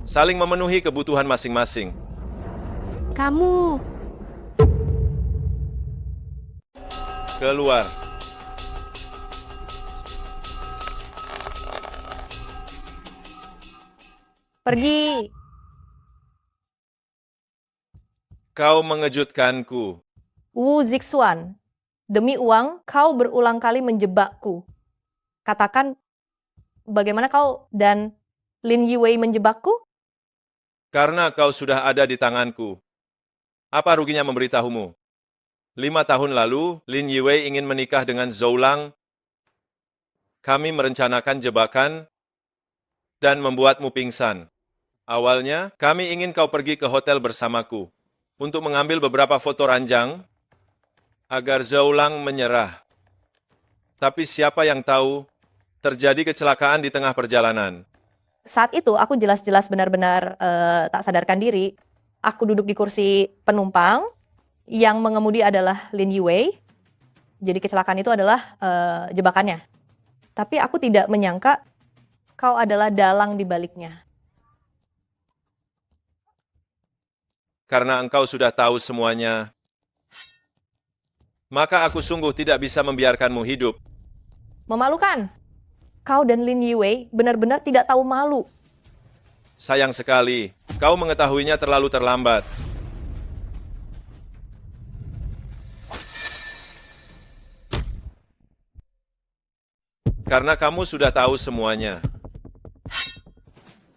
saling memenuhi kebutuhan masing-masing. Kamu... Keluar. Pergi. Kau mengejutkanku. Wu Zixuan, demi uang kau berulang kali menjebakku. Katakan, bagaimana kau dan Lin Yiwei menjebakku? Karena kau sudah ada di tanganku. Apa ruginya memberitahumu? 5 tahun lalu, Lin Yiwei ingin menikah dengan Zhoulang. Kami merencanakan jebakan dan membuatmu pingsan. Awalnya, kami ingin kau pergi ke hotel bersamaku untuk mengambil beberapa foto ranjang agar Zhoulang menyerah. Tapi siapa yang tahu, terjadi kecelakaan di tengah perjalanan. Saat itu aku jelas-jelas benar-benar tak sadarkan diri. Aku duduk di kursi penumpang, yang mengemudi adalah Lin Yiwei. Jadi kecelakaan itu adalah jebakannya. Tapi aku tidak menyangka kau adalah dalang di baliknya. Karena engkau sudah tahu semuanya, maka aku sungguh tidak bisa membiarkanmu hidup. Memalukan. Kau dan Lin Yiwei benar-benar tidak tahu malu. Sayang sekali, kau mengetahuinya terlalu terlambat. Karena kamu sudah tahu semuanya.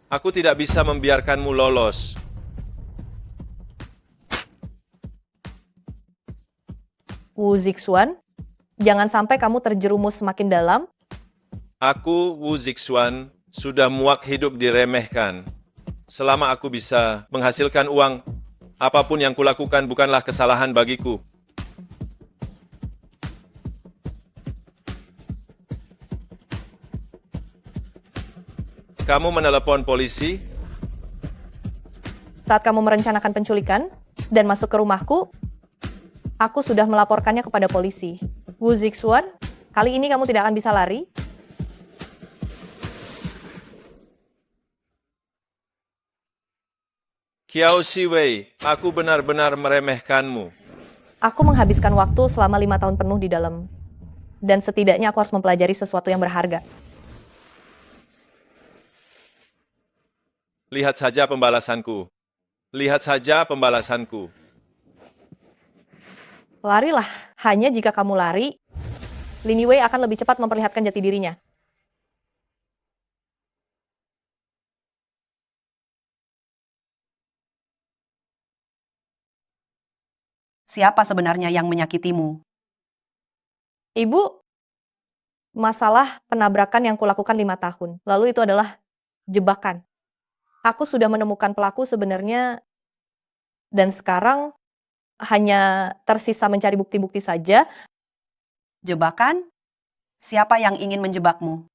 Aku tidak bisa membiarkanmu lolos. Wu Zixuan, Jangan sampai kamu terjerumus semakin dalam. Aku, Wu Zixuan, sudah muak hidup diremehkan. Selama aku bisa menghasilkan uang, apapun yang kulakukan bukanlah kesalahan bagiku. Kamu menelepon polisi? Saat kamu merencanakan penculikan dan masuk ke rumahku, aku sudah melaporkannya kepada polisi. Wu Zixuan, kali ini kamu tidak akan bisa lari. Qiao Siwei, aku benar-benar meremehkanmu. Aku menghabiskan waktu selama 5 tahun penuh di dalam. Dan setidaknya aku harus mempelajari sesuatu yang berharga. Lihat saja pembalasanku. Lihat saja pembalasanku. Larilah, hanya jika kamu lari, Lin Yiwei akan lebih cepat memperlihatkan jati dirinya. Siapa sebenarnya yang menyakitimu? Ibu, masalah penabrakan yang kulakukan 5 tahun. Lalu itu adalah jebakan. Aku sudah menemukan pelaku sebenarnya, dan sekarang hanya tersisa mencari bukti-bukti saja. Jebakan? Siapa yang ingin menjebakmu?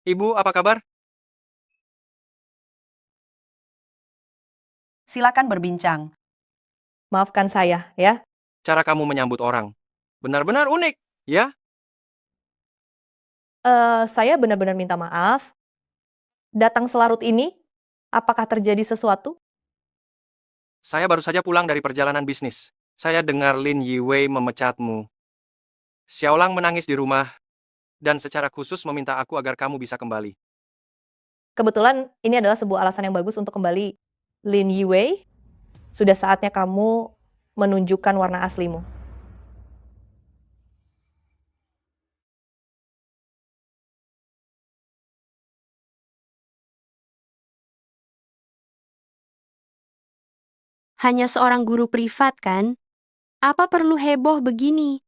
Ibu, apa kabar? Silakan berbincang. Maafkan saya, ya. Cara kamu menyambut orang benar-benar unik, ya? Saya benar-benar minta maaf. Datang selarut ini, apakah terjadi sesuatu? Saya baru saja pulang dari perjalanan bisnis. Saya dengar Lin Yiwei memecatmu. Xiaolang menangis di rumah, dan secara khusus meminta aku agar kamu bisa kembali. Kebetulan ini adalah sebuah alasan yang bagus untuk kembali. Lin Yiwei, sudah saatnya kamu menunjukkan warna aslimu. Hanya seorang guru privat kan? Apa perlu heboh begini?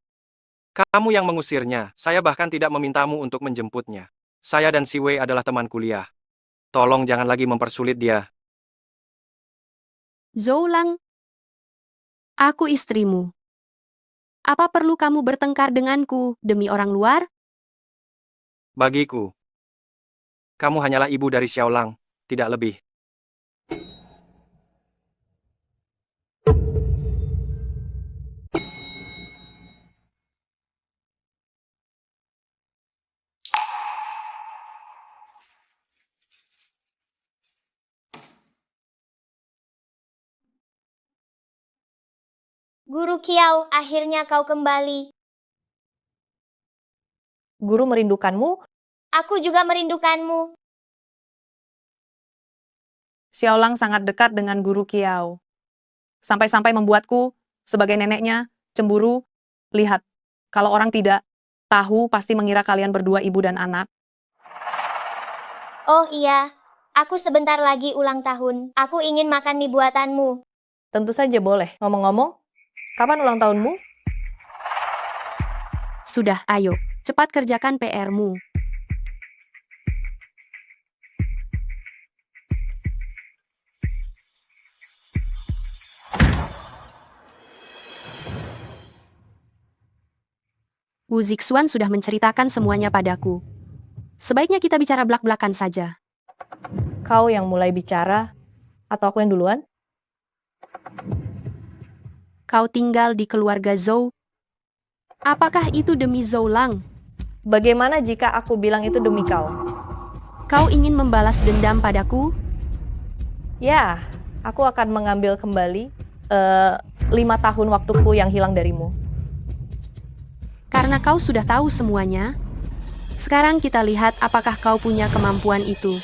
Kamu yang mengusirnya. Saya bahkan tidak memintamu untuk menjemputnya. Saya dan Si Wei adalah teman kuliah. Tolong jangan lagi mempersulit dia. Zhou Lang, aku istrimu. Apa perlu kamu bertengkar denganku demi orang luar? Bagiku, kamu hanyalah ibu dari Xiaolang, tidak lebih. Guru Qiao, akhirnya kau kembali. Guru merindukanmu. Aku juga merindukanmu. Xiaolang sangat dekat dengan guru Qiao. Sampai-sampai membuatku, sebagai neneknya, cemburu. Lihat, kalau orang tidak tahu pasti mengira kalian berdua ibu dan anak. Oh iya, aku sebentar lagi ulang tahun. Aku ingin makan mie buatanmu. Tentu saja boleh. Ngomong-ngomong, kapan ulang tahunmu? Sudah, ayo, cepat kerjakan PR-mu. Wu Zixuan sudah menceritakan semuanya padaku. Sebaiknya kita bicara belak-belakan saja. Kau yang mulai bicara, atau aku yang duluan? Kau tinggal di keluarga Zhou. Apakah itu demi Zhou Lang? Bagaimana jika aku bilang itu demi kau? Kau ingin membalas dendam padaku? Ya, aku akan mengambil kembali 5 tahun waktuku yang hilang darimu. Karena kau sudah tahu semuanya, Sekarang kita lihat apakah kau punya kemampuan itu.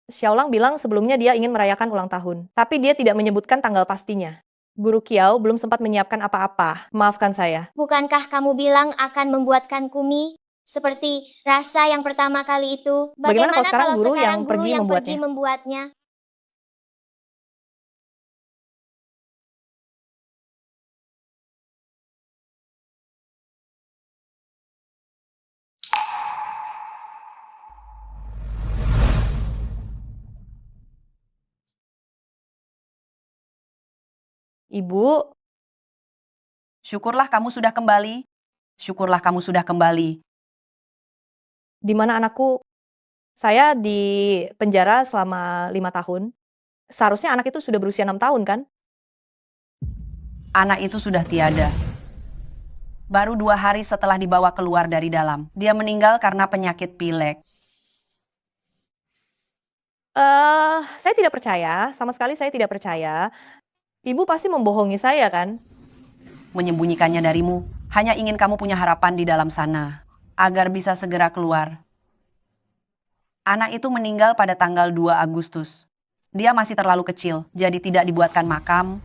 Xiaolang bilang sebelumnya dia ingin merayakan ulang tahun, tapi dia tidak menyebutkan tanggal pastinya. Guru Kiao belum sempat menyiapkan apa-apa. Maafkan saya. Bukankah kamu bilang akan membuatkanku mie? Seperti rasa yang pertama kali itu. Bagaimana kalau sekarang guru yang guru pergi yang membuatnya? pergi membuatnya? Ibu, Syukurlah kamu sudah kembali. Syukurlah kamu sudah kembali. di mana anakku? Saya di penjara selama 5 tahun. Seharusnya anak itu sudah berusia 6 tahun, kan? Anak itu sudah tiada. Baru 2 hari setelah dibawa keluar dari dalam, dia meninggal karena penyakit pilek. Saya tidak percaya. Sama sekali saya tidak percaya. Ibu pasti membohongi saya, kan? Menyembunyikannya darimu, hanya ingin kamu punya harapan di dalam sana, agar bisa segera keluar. Anak itu meninggal pada tanggal 2 Agustus. Dia masih terlalu kecil, jadi tidak dibuatkan makam.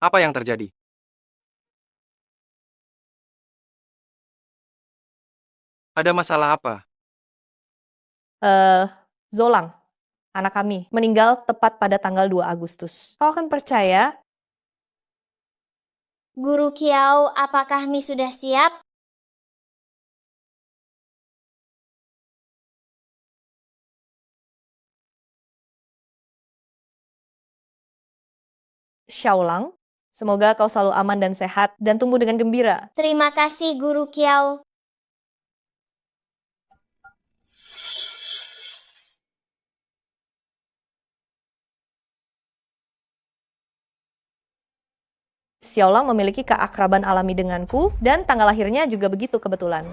Apa yang terjadi? Ada masalah apa? Zolang, anak kami, meninggal tepat pada tanggal 2 Agustus. Kau akan percaya? Guru Kiao, apakah mie sudah siap? Xiaolang, semoga kau selalu aman dan sehat dan tumbuh dengan gembira. Terima kasih Guru Kiao. Xiaolang memiliki keakraban alami denganku dan tanggal lahirnya juga begitu kebetulan.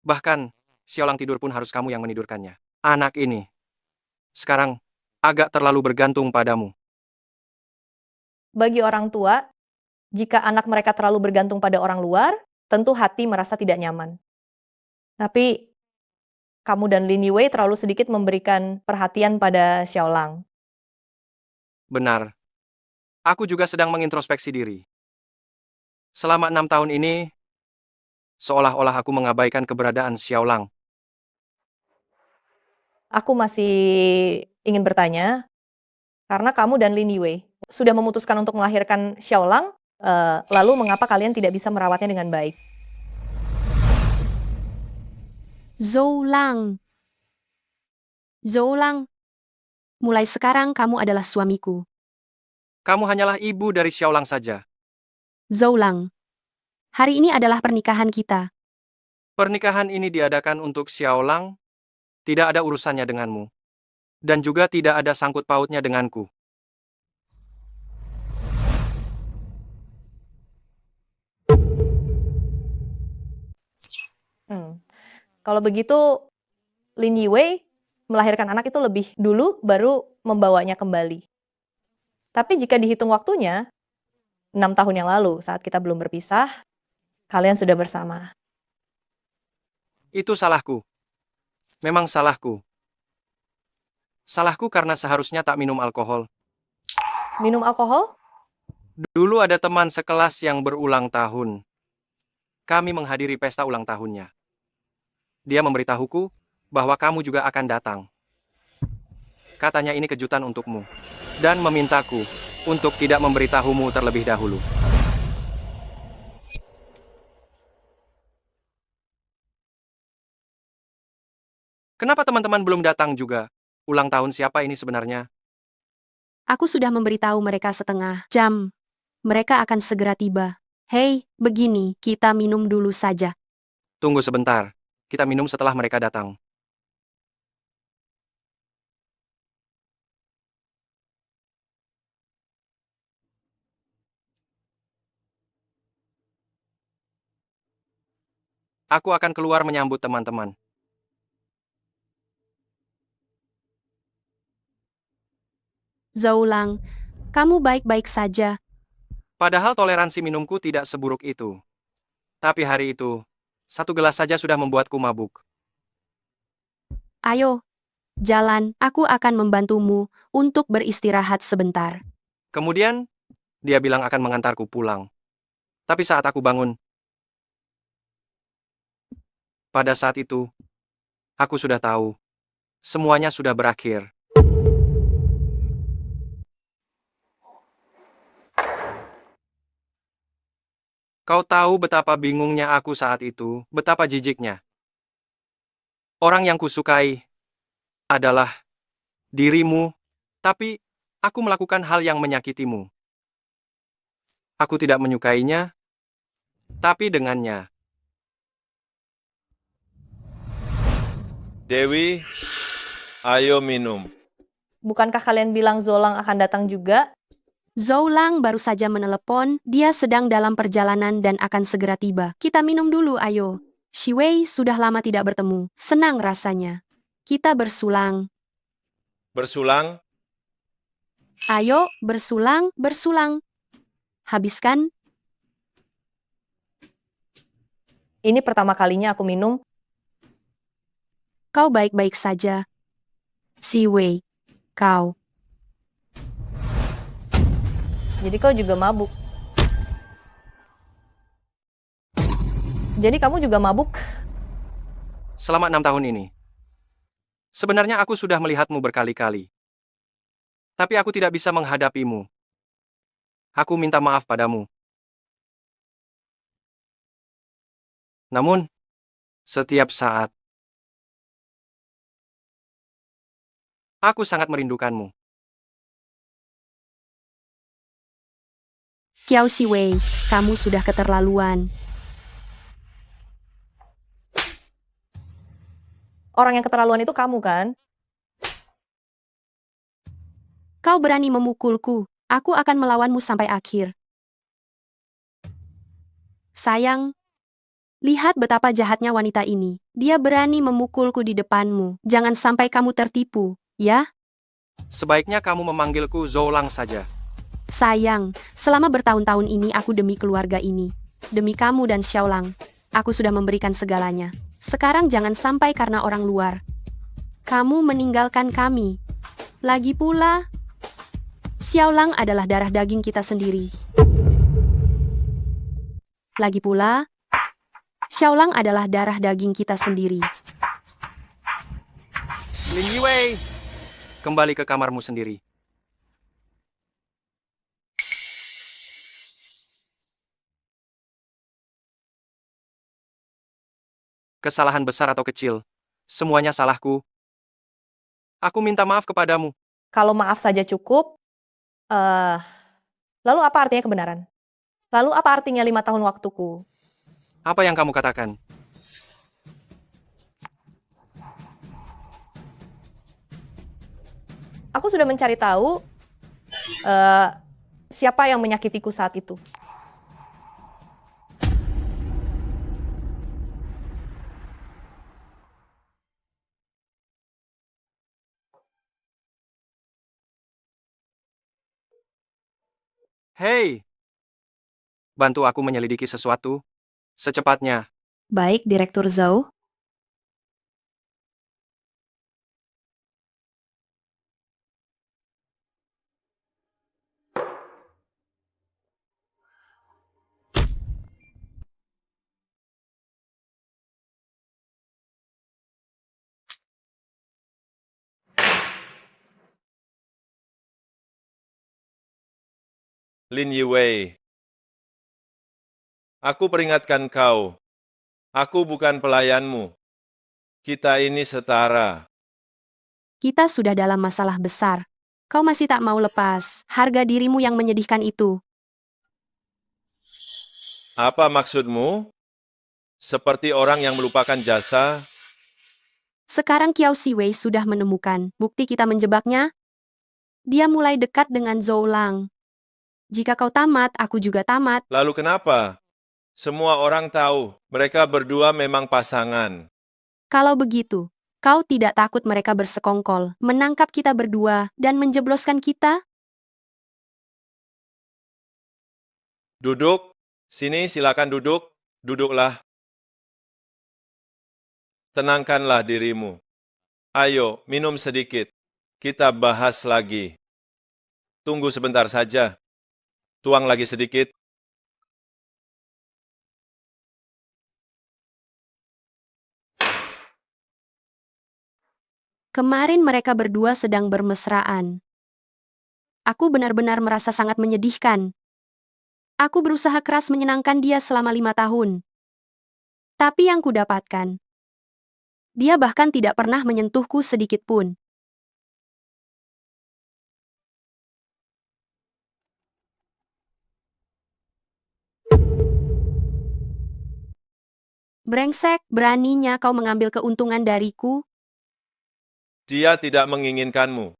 Bahkan, Xiaolang tidur pun harus kamu yang menidurkannya. Anak ini, sekarang, agak terlalu bergantung padamu. Bagi orang tua, jika anak mereka terlalu bergantung pada orang luar, tentu hati merasa tidak nyaman. Tapi, kamu dan Lin Yue terlalu sedikit memberikan perhatian pada Xiaolang. Benar. Aku juga sedang mengintrospeksi diri. Selama 6 tahun ini, seolah-olah aku mengabaikan keberadaan Xiaolang. Aku masih ingin bertanya, karena kamu dan Lin Yue sudah memutuskan untuk melahirkan Xiaolang, lalu mengapa kalian tidak bisa merawatnya dengan baik? Zoulang. Zoulang. Mulai sekarang kamu adalah suamiku. Kamu hanyalah ibu dari Xiaolang saja. Zoulang. Hari ini adalah pernikahan kita. Pernikahan ini diadakan untuk Xiaolang, tidak ada urusannya denganmu. Dan juga tidak ada sangkut pautnya denganku. Kalau begitu, Lin Yue melahirkan anak itu lebih dulu, baru membawanya kembali. Tapi jika dihitung waktunya, 6 tahun yang lalu saat kita belum berpisah, kalian sudah bersama. Itu salahku. Memang salahku. Salahku karena seharusnya tak minum alkohol. Minum alkohol? Dulu ada teman sekelas yang berulang tahun. Kami menghadiri pesta ulang tahunnya. Dia memberitahuku bahwa kamu juga akan datang. Katanya ini kejutan untukmu. Dan memintaku untuk tidak memberitahumu terlebih dahulu. Kenapa teman-teman belum datang juga? Ulang tahun siapa ini sebenarnya? Aku sudah memberitahu mereka setengah jam. Mereka akan segera tiba. Hei, begini, kita minum dulu saja. Tunggu sebentar. Kita minum setelah mereka datang. Aku akan keluar menyambut teman-teman. Zoulang, kamu baik-baik saja. Padahal toleransi minumku tidak seburuk itu. Tapi hari itu, 1 gelas saja sudah membuatku mabuk. Ayo, jalan, aku akan membantumu untuk beristirahat sebentar. Kemudian, dia bilang akan mengantarku pulang. Tapi saat aku bangun, pada saat itu, aku sudah tahu. Semuanya sudah berakhir. Kau tahu betapa bingungnya aku saat itu, betapa jijiknya. Orang yang kusukai adalah dirimu, tapi aku melakukan hal yang menyakitimu. Aku tidak menyukainya, tapi dengannya. Dewi, ayo minum. Bukankah kalian bilang Zolang akan datang juga? Zoulang baru saja menelepon, dia sedang dalam perjalanan dan akan segera tiba. Kita minum dulu, ayo. Shiwei sudah lama tidak bertemu. Senang rasanya. Kita bersulang. Bersulang? Ayo, bersulang, bersulang. Habiskan. Ini pertama kalinya aku minum. Kau baik-baik saja. Shiwei, kau. Jadi kau juga mabuk. Jadi kamu juga mabuk? Selama 6 tahun ini. Sebenarnya aku sudah melihatmu berkali-kali. Tapi aku tidak bisa menghadapimu. Aku minta maaf padamu. Namun, setiap saat, aku sangat merindukanmu. Kiao Shiwei, kamu sudah keterlaluan. Orang yang keterlaluan itu kamu kan? Kau berani memukulku. Aku akan melawanmu sampai akhir. Sayang, lihat betapa jahatnya wanita ini. Dia berani memukulku di depanmu. Jangan sampai kamu tertipu, ya? Sebaiknya kamu memanggilku Zoulang saja. Sayang, selama bertahun-tahun ini aku demi keluarga ini. Demi kamu dan Xiaolang. Aku sudah memberikan segalanya. Sekarang jangan sampai karena orang luar. Kamu meninggalkan kami. Lagi pula, Xiaolang adalah darah daging kita sendiri. Lagi pula, Xiaolang adalah darah daging kita sendiri. Lin Yiwei, kembali ke kamarmu sendiri. Kesalahan besar atau kecil, semuanya salahku. Aku minta maaf kepadamu. Kalau maaf saja cukup, lalu apa artinya kebenaran? Lalu apa artinya 5 tahun waktuku? Apa yang kamu katakan? Aku sudah mencari tahu siapa yang menyakitiku saat itu. Hei, bantu aku menyelidiki sesuatu secepatnya. Baik, Direktur Zhao. Lin Yiwei, aku peringatkan kau. Aku bukan pelayanmu. Kita ini setara. Kita sudah dalam masalah besar. Kau masih tak mau lepas harga dirimu yang menyedihkan itu. Apa maksudmu? Seperti orang yang melupakan jasa. Sekarang Kiao Siwei sudah menemukan bukti kita menjebaknya. Dia mulai dekat dengan Zhou Lang. Jika kau tamat, aku juga tamat. Lalu kenapa? Semua orang tahu, mereka berdua memang pasangan. Kalau begitu, kau tidak takut mereka bersekongkol, menangkap kita berdua, dan menjebloskan kita? Duduk. Sini, silakan duduk. Duduklah. Tenangkanlah dirimu. Ayo, minum sedikit. Kita bahas lagi. Tunggu sebentar saja. Tuang lagi sedikit. Kemarin mereka berdua sedang bermesraan. Aku benar-benar merasa sangat menyedihkan. Aku berusaha keras menyenangkan dia selama 5 tahun. Tapi yang kudapatkan, dia bahkan tidak pernah menyentuhku sedikit pun. Brengsek, beraninya kau mengambil keuntungan dariku? Dia tidak menginginkanmu.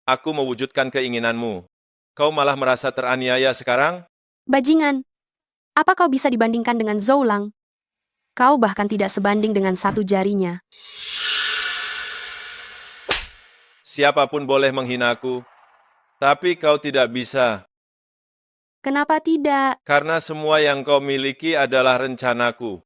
Aku mewujudkan keinginanmu. Kau malah merasa teraniaya sekarang? Bajingan, apa kau bisa dibandingkan dengan Zhou Lang? Kau bahkan tidak sebanding dengan satu jarinya. Siapapun boleh menghinaku, tapi kau tidak bisa. Kenapa tidak? Karena semua yang kau miliki adalah rencanaku.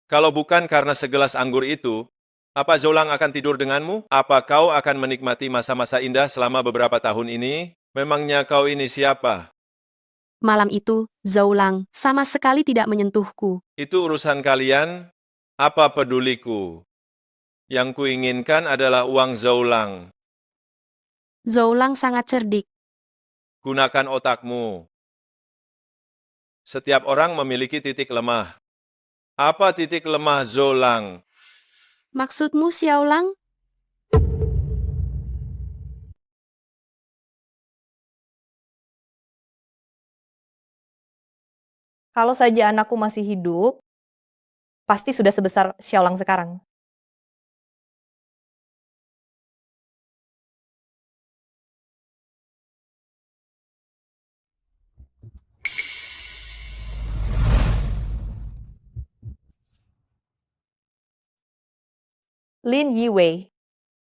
Kalau bukan karena segelas anggur itu, apa Zhou Lang akan tidur denganmu? Apa kau akan menikmati masa-masa indah selama beberapa tahun ini? Memangnya kau ini siapa? Malam itu, Zhou Lang sama sekali tidak menyentuhku. Itu urusan kalian, apa peduliku? Yang kuinginkan adalah uang Zhou Lang. Zhou Lang sangat cerdik. Gunakan otakmu. Setiap orang memiliki titik lemah. Apa titik lemah Zhou Lang? Maksudmu Xiao Lang? Kalau saja anakku masih hidup, pasti sudah sebesar Xiaolang sekarang. Lin Yiwei,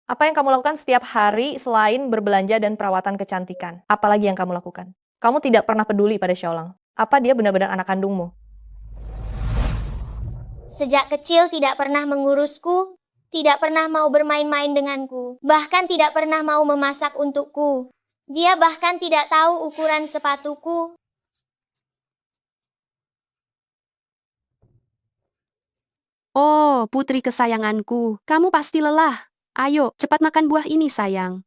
apa yang kamu lakukan setiap hari selain berbelanja dan perawatan kecantikan? Apalagi yang kamu lakukan? Kamu tidak pernah peduli pada Xiaolang. Apa dia benar-benar anak kandungmu? Sejak kecil tidak pernah mengurusku, tidak pernah mau bermain-main denganku, bahkan tidak pernah mau memasak untukku. Dia bahkan tidak tahu ukuran sepatuku. Oh, putri kesayanganku, kamu pasti lelah. Ayo, cepat makan buah ini, sayang.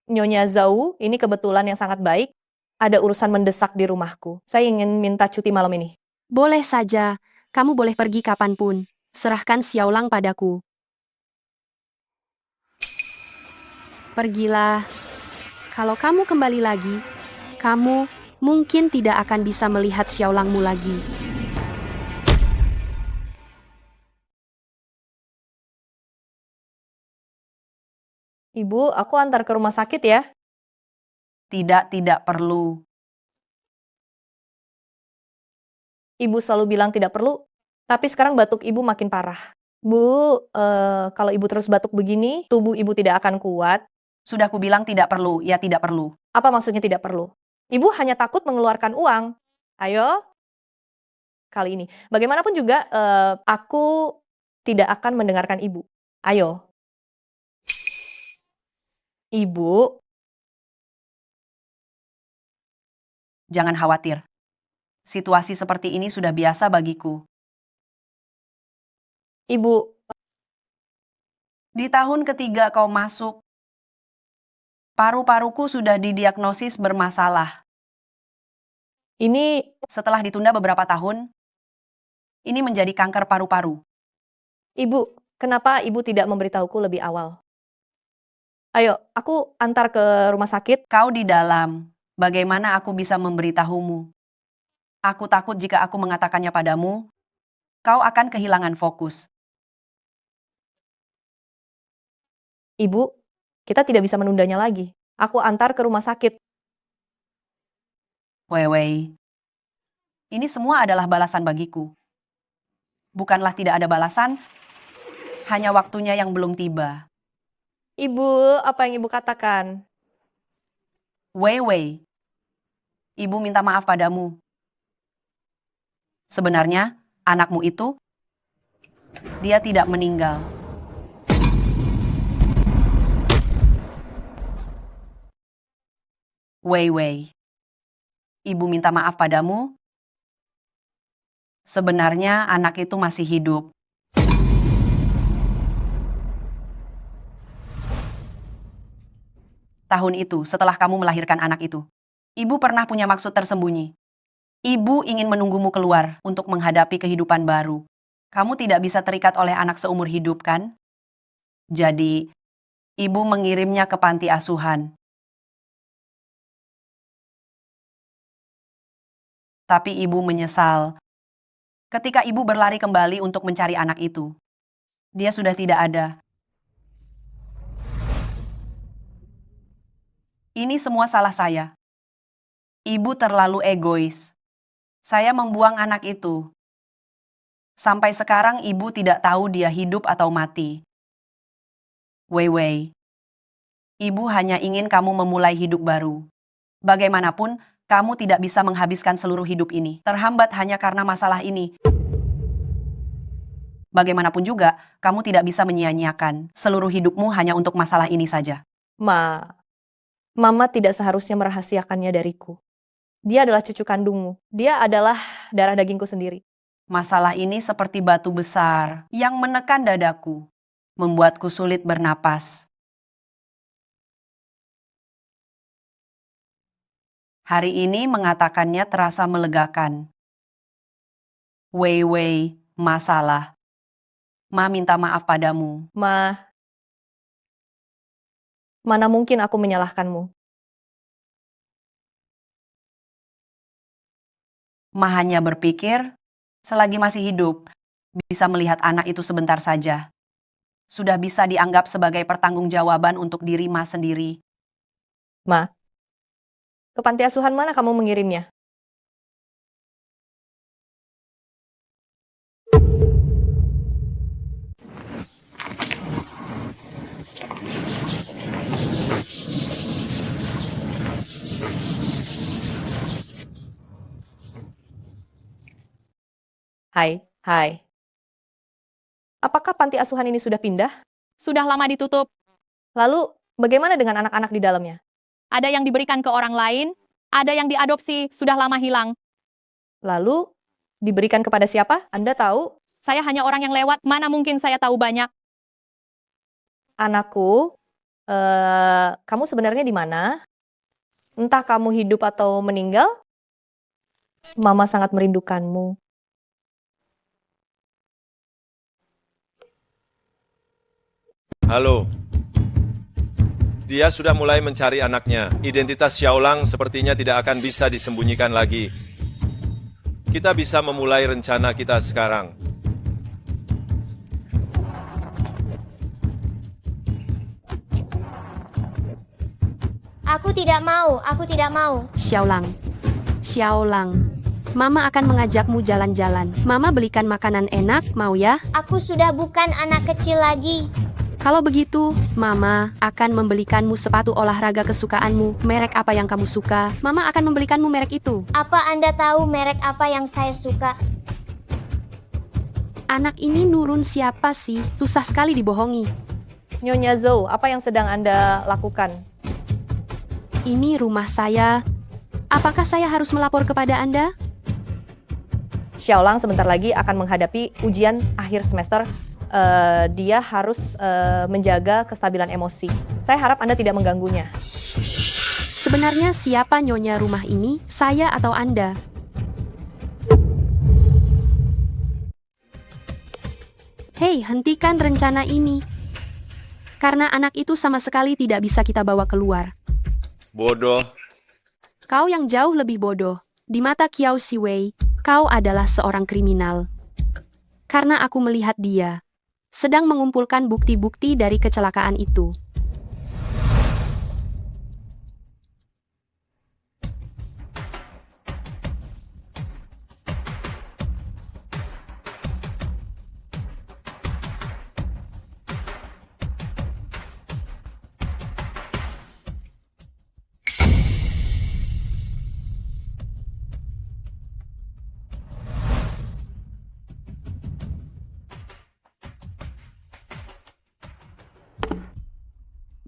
Nyonya Zhou, ini kebetulan yang sangat baik. Ada urusan mendesak di rumahku. Saya ingin minta cuti malam ini. Boleh saja, kamu boleh pergi kapanpun. Serahkan Xiao Lang padaku. Pergilah. Kalau kamu kembali lagi, kamu mungkin tidak akan bisa melihat Xiao Langmu lagi. Ibu, aku antar ke rumah sakit ya. Tidak perlu. Ibu selalu bilang tidak perlu, tapi sekarang batuk ibu makin parah. Bu, kalau ibu terus batuk begini, tubuh ibu tidak akan kuat. Sudah kubilang tidak perlu, ya tidak perlu. Apa maksudnya tidak perlu? Ibu hanya takut mengeluarkan uang. Ayo, kali ini. Bagaimanapun juga, aku tidak akan mendengarkan ibu. Ayo. Ibu, jangan khawatir. Situasi seperti ini sudah biasa bagiku. Ibu, di tahun ketiga kau masuk, paru-paruku sudah didiagnosis bermasalah. Ini setelah ditunda beberapa tahun, ini menjadi kanker paru-paru. Ibu, kenapa ibu tidak memberitahuku lebih awal? Ayo, aku antar ke rumah sakit. Kau di dalam. Bagaimana aku bisa memberitahumu? Aku takut jika aku mengatakannya padamu, kau akan kehilangan fokus. Ibu, kita tidak bisa menundanya lagi. Aku antar ke rumah sakit. Wei, ini semua adalah balasan bagiku. Bukanlah tidak ada balasan, hanya waktunya yang belum tiba. Ibu, apa yang ibu katakan? Wei, ibu minta maaf padamu. Sebenarnya, anakmu itu, dia tidak meninggal. Wei, ibu minta maaf padamu. Sebenarnya anak itu masih hidup. Tahun itu, setelah kamu melahirkan anak itu, ibu pernah punya maksud tersembunyi. Ibu ingin menunggumu keluar untuk menghadapi kehidupan baru. Kamu tidak bisa terikat oleh anak seumur hidup, kan? Jadi, ibu mengirimnya ke panti asuhan. Tapi ibu menyesal. Ketika ibu berlari kembali untuk mencari anak itu, dia sudah tidak ada. Ini semua salah saya. Ibu terlalu egois. Saya membuang anak itu. Sampai sekarang ibu tidak tahu dia hidup atau mati. Wei, ibu hanya ingin kamu memulai hidup baru. Bagaimanapun, kamu tidak bisa menghabiskan seluruh hidup ini. Terhambat hanya karena masalah ini. Bagaimanapun juga, kamu tidak bisa menyia-nyiakan seluruh hidupmu hanya untuk masalah ini saja. Mama tidak seharusnya merahasiakannya dariku. Dia adalah cucu kandungmu. Dia adalah darah dagingku sendiri. Masalah ini seperti batu besar yang menekan dadaku, membuatku sulit bernapas. Hari ini mengatakannya terasa melegakan. Wei, masalah. Ma minta maaf padamu. Mana mungkin aku menyalahkanmu? Ma hanya berpikir, selagi masih hidup, bisa melihat anak itu sebentar saja. Sudah bisa dianggap sebagai pertanggungjawaban untuk diri Ma sendiri. Ma, ke panti asuhan mana kamu mengirimnya? Hai. Apakah panti asuhan ini sudah pindah? Sudah lama ditutup. Lalu, bagaimana dengan anak-anak di dalamnya? Ada yang diberikan ke orang lain, ada yang diadopsi, sudah lama hilang. Lalu, diberikan kepada siapa? Anda tahu? Saya hanya orang yang lewat, mana mungkin saya tahu banyak. Anakku, kamu sebenarnya di mana? Entah kamu hidup atau meninggal? Mama sangat merindukanmu. Halo. Dia sudah mulai mencari anaknya. Identitas Xiaolang sepertinya tidak akan bisa disembunyikan lagi. Kita bisa memulai rencana kita sekarang. Aku tidak mau. Xiaolang. Mama akan mengajakmu jalan-jalan. Mama belikan makanan enak, mau ya? Aku sudah bukan anak kecil lagi. Kalau begitu, Mama akan membelikanmu sepatu olahraga kesukaanmu. Merek apa yang kamu suka, Mama akan membelikanmu merek itu. Apa Anda tahu merek apa yang saya suka? Anak ini Nurun siapa sih? Susah sekali dibohongi. Nyonya Zhou, apa yang sedang Anda lakukan? Ini rumah saya. Apakah saya harus melapor kepada Anda? Xiaolang sebentar lagi akan menghadapi ujian akhir semester. Dia harus menjaga kestabilan emosi. Saya harap Anda tidak mengganggunya. Sebenarnya siapa nyonya rumah ini? Saya atau Anda? Hei, hentikan rencana ini. Karena anak itu sama sekali tidak bisa kita bawa keluar. Bodoh. Kau yang jauh lebih bodoh. Di mata Qiao Siwei, kau adalah seorang kriminal. Karena aku melihat dia sedang mengumpulkan bukti-bukti dari kecelakaan itu.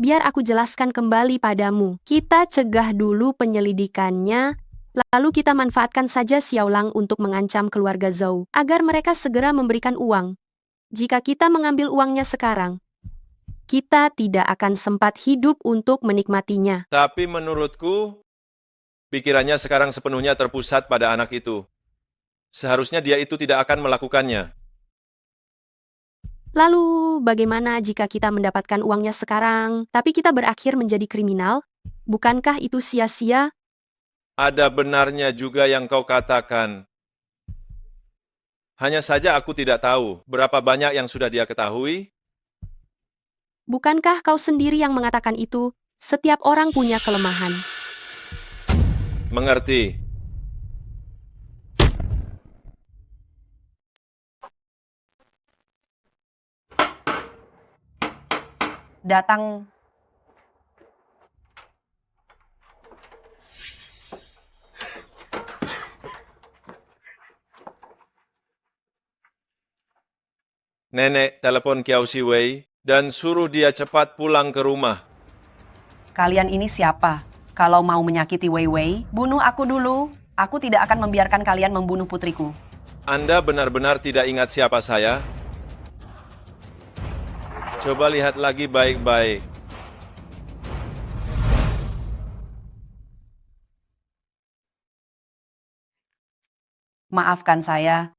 Biar aku jelaskan kembali padamu. Kita cegah dulu penyelidikannya, lalu kita manfaatkan saja Xiaolang untuk mengancam keluarga Zhou, agar mereka segera memberikan uang. Jika kita mengambil uangnya sekarang, kita tidak akan sempat hidup untuk menikmatinya. Tapi menurutku, pikirannya sekarang sepenuhnya terpusat pada anak itu. Seharusnya dia itu tidak akan melakukannya. Lalu, bagaimana jika kita mendapatkan uangnya sekarang, tapi kita berakhir menjadi kriminal? Bukankah itu sia-sia? Ada benarnya juga yang kau katakan. Hanya saja aku tidak tahu berapa banyak yang sudah dia ketahui. Bukankah kau sendiri yang mengatakan itu? Setiap orang punya kelemahan. Mengerti. Datang. Nenek telepon Qiao Siwei dan suruh dia cepat pulang ke rumah. Kalian ini siapa? Kalau mau menyakiti Wei Wei, bunuh aku dulu. Aku tidak akan membiarkan kalian membunuh putriku. Anda benar-benar tidak ingat siapa saya? Coba lihat lagi baik-baik. Maafkan saya.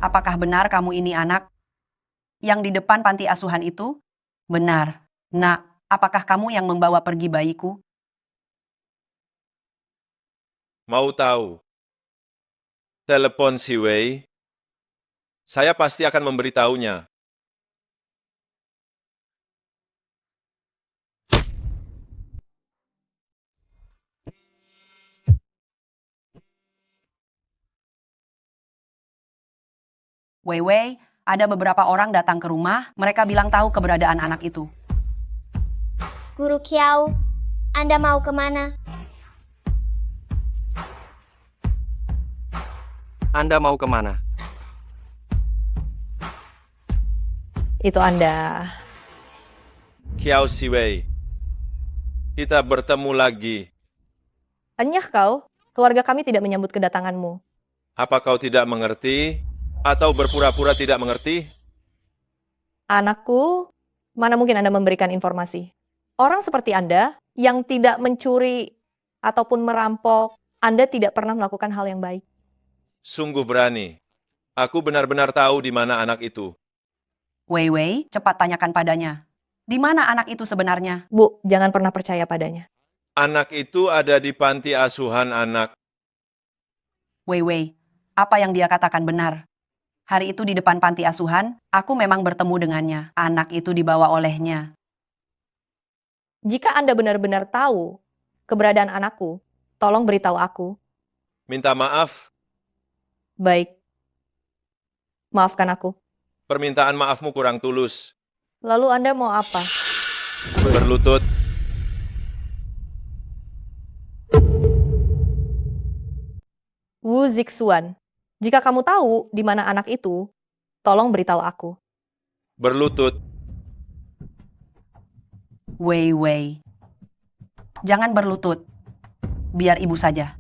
Apakah benar kamu ini anak yang di depan panti asuhan itu? Benar. Nak, apakah kamu yang membawa pergi bayiku? Mau tahu? Telepon Siwei. Saya pasti akan memberitahunya. Wei Wei, ada beberapa orang datang ke rumah, mereka bilang tahu keberadaan anak itu. Guru Qiao, Anda mau kemana? Anda mau kemana? Itu Anda. Qiao Siwei. Kita bertemu lagi. Anyah kau, keluarga kami tidak menyambut kedatanganmu. Apa kau tidak mengerti? Atau berpura-pura tidak mengerti? Anakku, mana mungkin Anda memberikan informasi? Orang seperti Anda yang tidak mencuri ataupun merampok, Anda tidak pernah melakukan hal yang baik. Sungguh berani. Aku benar-benar tahu di mana anak itu. Wei Wei, cepat tanyakan padanya. Di mana anak itu sebenarnya? Bu, jangan pernah percaya padanya. Anak itu ada di panti asuhan anak. Wei Wei, apa yang dia katakan benar? Hari itu di depan panti asuhan, aku memang bertemu dengannya. Anak itu dibawa olehnya. Jika Anda benar-benar tahu keberadaan anakku, tolong beritahu aku. Minta maaf. Baik. Maafkan aku. Permintaan maafmu kurang tulus. Lalu Anda mau apa? Berlutut. Wu Zixuan. Jika kamu tahu di mana anak itu, tolong beritahu aku. Berlutut. Wei Wei. Jangan berlutut. Biar ibu saja.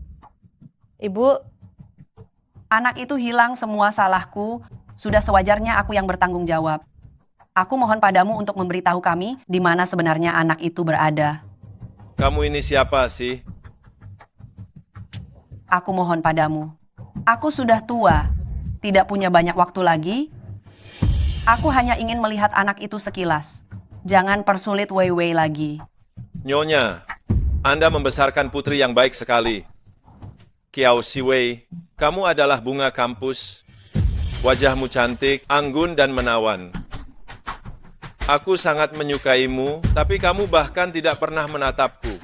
Ibu, anak itu hilang, semua salahku. Sudah sewajarnya aku yang bertanggung jawab. Aku mohon padamu untuk memberitahu kami di mana sebenarnya anak itu berada. Kamu ini siapa sih? Aku mohon padamu. Aku sudah tua, tidak punya banyak waktu lagi. Aku hanya ingin melihat anak itu sekilas. Jangan persulit Wei Wei lagi. Nyonya, Anda membesarkan putri yang baik sekali. Kiao Siwei, kamu adalah bunga kampus. Wajahmu cantik, anggun dan menawan. Aku sangat menyukaimu, tapi kamu bahkan tidak pernah menatapku.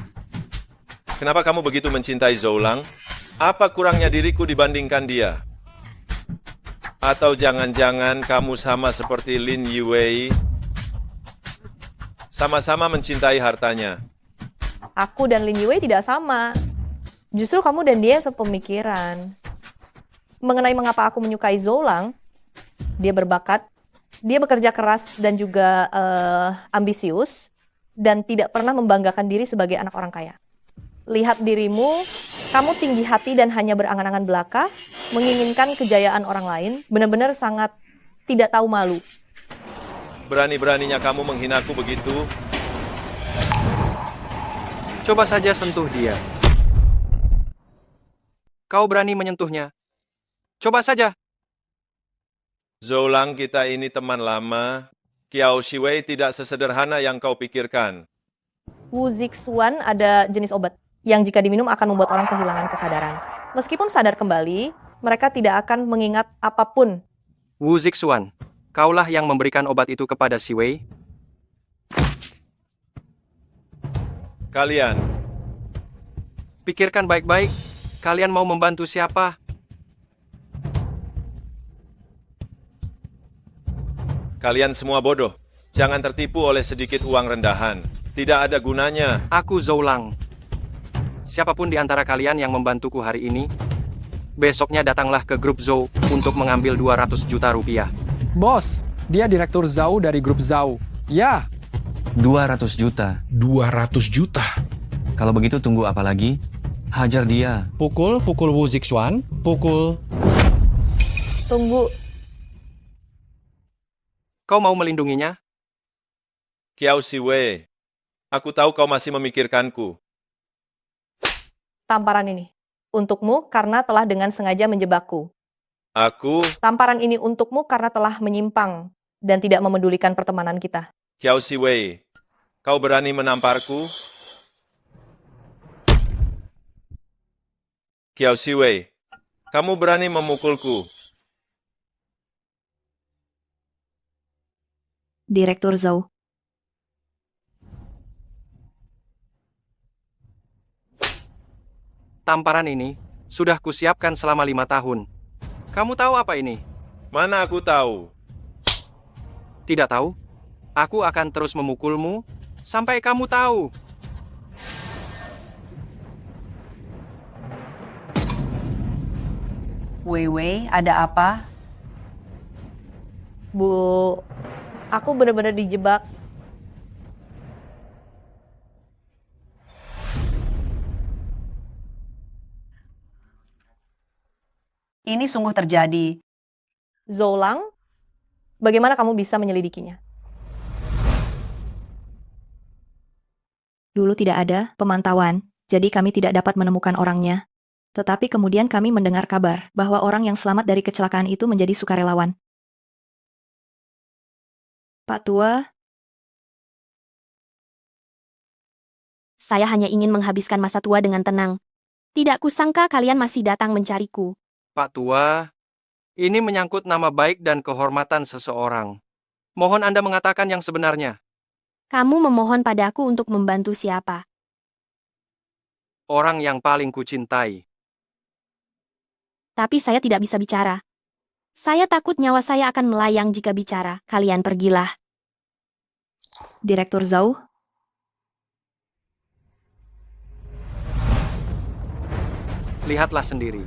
Kenapa kamu begitu mencintai Zoulang? Apa kurangnya diriku dibandingkan dia? Atau jangan-jangan kamu sama seperti Lin Yiwei, sama-sama mencintai hartanya? aku dan Lin Yiwei tidak sama. Justru kamu dan dia sepemikiran. Mengenai mengapa aku menyukai Zoulang, dia berbakat, dia bekerja keras dan juga ambisius, dan tidak pernah membanggakan diri sebagai anak orang kaya. Lihat dirimu, kamu tinggi hati dan hanya berangan-angan belaka, menginginkan kejayaan orang lain, benar-benar sangat tidak tahu malu. Berani-beraninya kamu menghinaku begitu? Coba saja sentuh dia. Kau berani menyentuhnya? Coba saja. Zoulang, kita ini teman lama. Kiao Siwei tidak sesederhana yang kau pikirkan. Wu Zixuan ada jenis obat yang jika diminum akan membuat orang kehilangan kesadaran. Meskipun sadar kembali, mereka tidak akan mengingat apapun. Wu Zixuan, kaulah yang memberikan obat itu kepada Siwei? Kalian. Pikirkan baik-baik, kalian mau membantu siapa? Kalian semua bodoh. Jangan tertipu oleh sedikit uang rendahan. Tidak ada gunanya. Aku Zoulang. Siapapun di antara kalian yang membantuku hari ini, besoknya datanglah ke grup Zhou untuk mengambil 200 juta rupiah. Bos, dia direktur Zhou dari grup Zhou. Ya. 200 juta. 200 juta. Kalau begitu tunggu apa lagi? Hajar dia. Pukul Wu Zixuan, pukul. Tunggu. Kau mau melindunginya? Kiao Siwei, aku tahu kau masih memikirkanku. Tamparan ini untukmu karena telah dengan sengaja menjebakku. Aku, Tamparan ini untukmu karena telah menyimpang dan tidak memedulikan pertemanan kita. Kiao Siwei, kau berani menamparku? Kiao Siwei, kamu berani memukulku? Direktur Zhou. Tamparan ini sudah kusiapkan selama 5 tahun. Kamu tahu apa ini? Mana aku tahu? Tidak tahu? Aku akan terus memukulmu sampai kamu tahu. Wei Wei, ada apa? Bu, aku benar-benar dijebak. Ini sungguh terjadi. Zoulang, bagaimana kamu bisa menyelidikinya? Dulu tidak ada pemantauan, jadi kami tidak dapat menemukan orangnya. Tetapi kemudian kami mendengar kabar bahwa orang yang selamat dari kecelakaan itu menjadi sukarelawan. Pak Tua, Saya hanya ingin menghabiskan masa tua dengan tenang. Tidak kusangka kalian masih datang mencariku. Pak Tua, ini menyangkut nama baik dan kehormatan seseorang. Mohon Anda mengatakan yang sebenarnya. Kamu memohon padaku untuk membantu siapa? Orang yang paling kucintai. Tapi saya tidak bisa bicara. Saya takut nyawa saya akan melayang jika bicara. Kalian pergilah. Direktur Zhou, Lihatlah sendiri.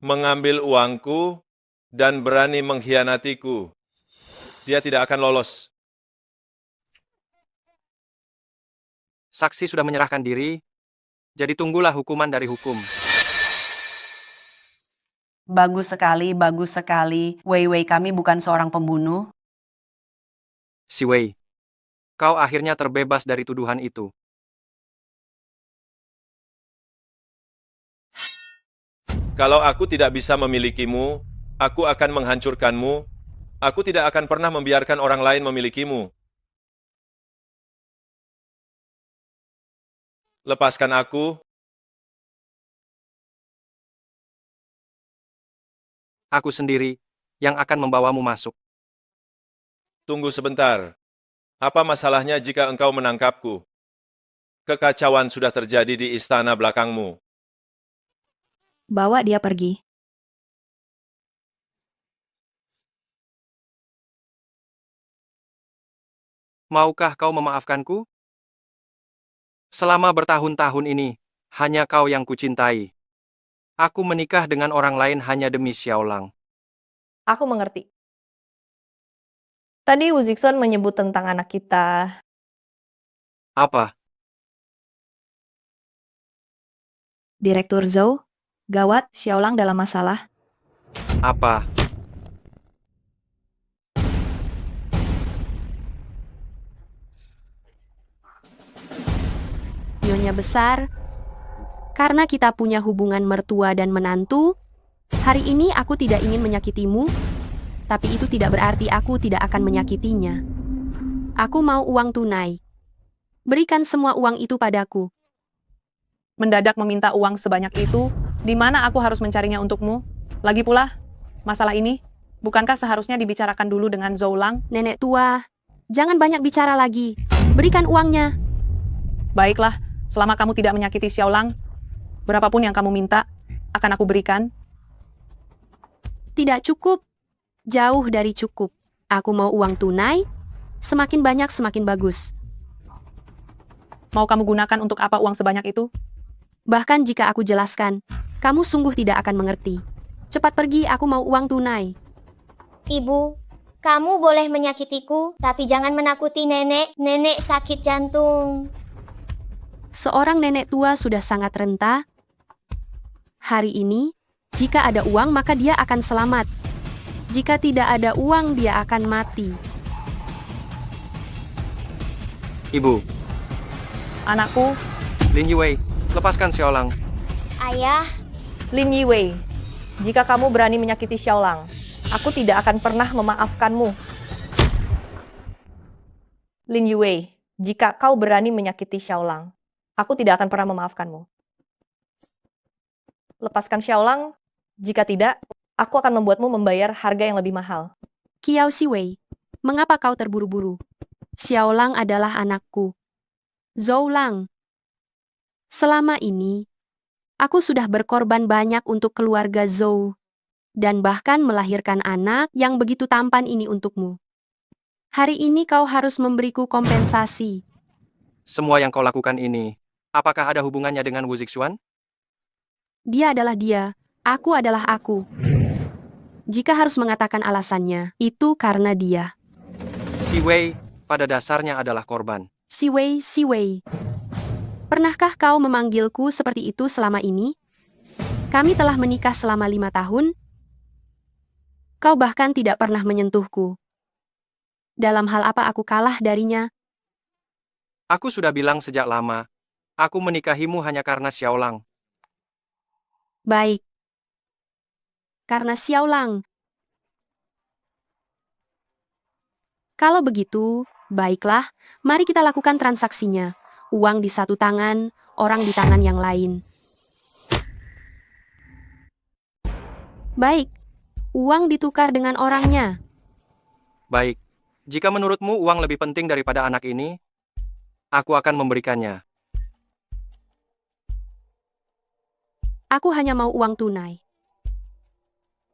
mengambil uangku dan berani mengkhianatiku. Dia tidak akan lolos. Saksi sudah menyerahkan diri, jadi tunggulah hukuman dari hukum. Bagus sekali. Wei Wei kami bukan seorang pembunuh. Si Wei, kau akhirnya terbebas dari tuduhan itu. Kalau aku tidak bisa memilikimu, aku akan menghancurkanmu. Aku tidak akan pernah membiarkan orang lain memilikimu. Lepaskan aku. Aku sendiri yang akan membawamu masuk. Tunggu sebentar. Apa masalahnya jika engkau menangkapku? Kekacauan sudah terjadi di istana belakangmu. Bawa dia pergi. Maukah kau memaafkanku? Selama bertahun-tahun ini, hanya kau yang kucintai. Aku menikah dengan orang lain hanya demi Xiaolang. Aku mengerti. Tadi Wu Zixuan menyebut tentang anak kita. Apa? Direktur Zhou, gawat, Xiaolang dalam masalah. Apa? Nyonya besar, karena kita punya hubungan mertua dan menantu, hari ini aku tidak ingin menyakitimu, tapi itu tidak berarti aku tidak akan menyakitinya. Aku mau uang tunai. Berikan semua uang itu padaku. Mendadak meminta uang sebanyak itu, di mana aku harus mencarinya untukmu? Lagi pula, masalah ini, bukankah seharusnya dibicarakan dulu dengan Zhou Lang? Nenek tua, jangan banyak bicara lagi. Berikan uangnya. Baiklah, selama kamu tidak menyakiti Xiaolang, berapapun yang kamu minta, akan aku berikan. Tidak cukup. Jauh dari cukup. Aku mau uang tunai, semakin banyak semakin bagus. Mau kamu gunakan untuk apa uang sebanyak itu? Bahkan jika aku jelaskan, kamu sungguh tidak akan mengerti. Cepat pergi, aku mau uang tunai. Ibu, kamu boleh menyakitiku, tapi jangan menakuti nenek. Nenek sakit jantung. Seorang nenek tua sudah sangat renta. Hari ini, jika ada uang maka dia akan selamat. Jika tidak ada uang dia akan mati. Ibu, Anakku, Lin Yiwei, lepaskan Xiaolang. Ayah, Lin Yiwei, jika kamu berani menyakiti Xiaolang, aku tidak akan pernah memaafkanmu. Lin Yiwei, jika kau berani menyakiti Xiaolang, aku tidak akan pernah memaafkanmu. Lepaskan Xiaolang, jika tidak, aku akan membuatmu membayar harga yang lebih mahal. Kiao Siwei, mengapa kau terburu-buru? Xiaolang adalah anakku. Zhou Lang. Selama ini, aku sudah berkorban banyak untuk keluarga Zhou, dan bahkan melahirkan anak yang begitu tampan ini untukmu. Hari ini kau harus memberiku kompensasi. Semua yang kau lakukan ini, apakah ada hubungannya dengan Wu Zixuan? Dia adalah dia, aku adalah aku. Jika harus mengatakan alasannya, itu karena dia. Si Wei, pada dasarnya adalah korban. Siwei. Pernahkah kau memanggilku seperti itu selama ini? Kami telah menikah selama 5 tahun. Kau bahkan tidak pernah menyentuhku. Dalam hal apa aku kalah darinya? Aku sudah bilang sejak lama, aku menikahimu hanya karena Xiaolang. Baik. Karena Xiaolang. Kalau begitu, baiklah, mari kita lakukan transaksinya. Uang di satu tangan, orang di tangan yang lain. Baik, uang ditukar dengan orangnya. Baik, jika menurutmu uang lebih penting daripada anak ini, aku akan memberikannya. Aku hanya mau uang tunai.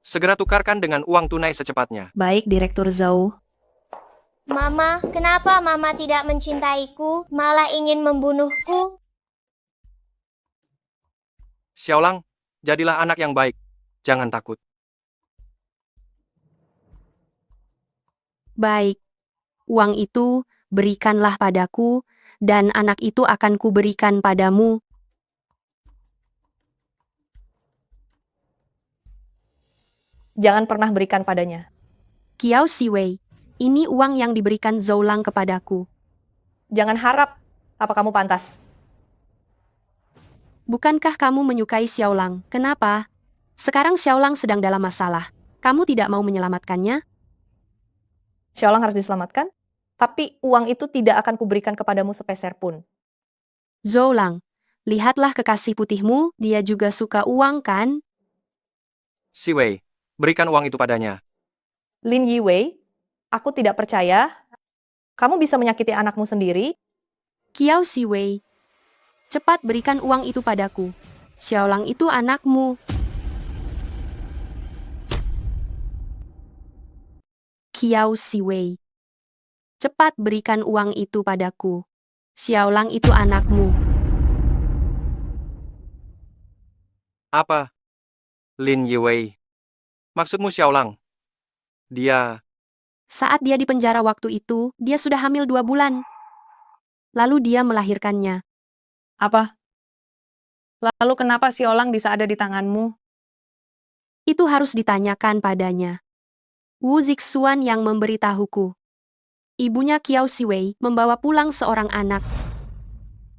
Segera tukarkan dengan uang tunai secepatnya. Baik, Direktur Zhou. Mama, kenapa Mama tidak mencintaiku, malah ingin membunuhku? Xiaolang, jadilah anak yang baik. Jangan takut. Baik, uang itu berikanlah padaku, dan anak itu akan kuberikan padamu. Jangan pernah berikan padanya. Kiao Siwei, ini uang yang diberikan Zoulang kepadaku. Jangan harap apa kamu pantas. Bukankah kamu menyukai Xiaolang? Kenapa? Sekarang Xiaolang sedang dalam masalah. Kamu tidak mau menyelamatkannya? Xiaolang harus diselamatkan, tapi uang itu tidak akan kuberikan kepadamu sepeser pun. Zoulang, lihatlah kekasih putihmu, dia juga suka uang kan? Siwei, berikan uang itu padanya. Lin Yiwei, aku tidak percaya. Kamu bisa menyakiti anakmu sendiri. Kiao Siwei, cepat berikan uang itu padaku. Xiaolang itu anakmu. Kiao Siwei, cepat berikan uang itu padaku. Xiaolang itu anakmu. Apa? Lin Yiwei. Maksudmu Xiaolang? Dia... Saat dia di penjara waktu itu, dia sudah hamil 2 bulan. Lalu dia melahirkannya. Apa? Lalu kenapa Xiaolang bisa ada di tanganmu? Itu harus ditanyakan padanya. Wu Zixuan yang memberitahuku. Ibunya Kiao Siwei membawa pulang seorang anak,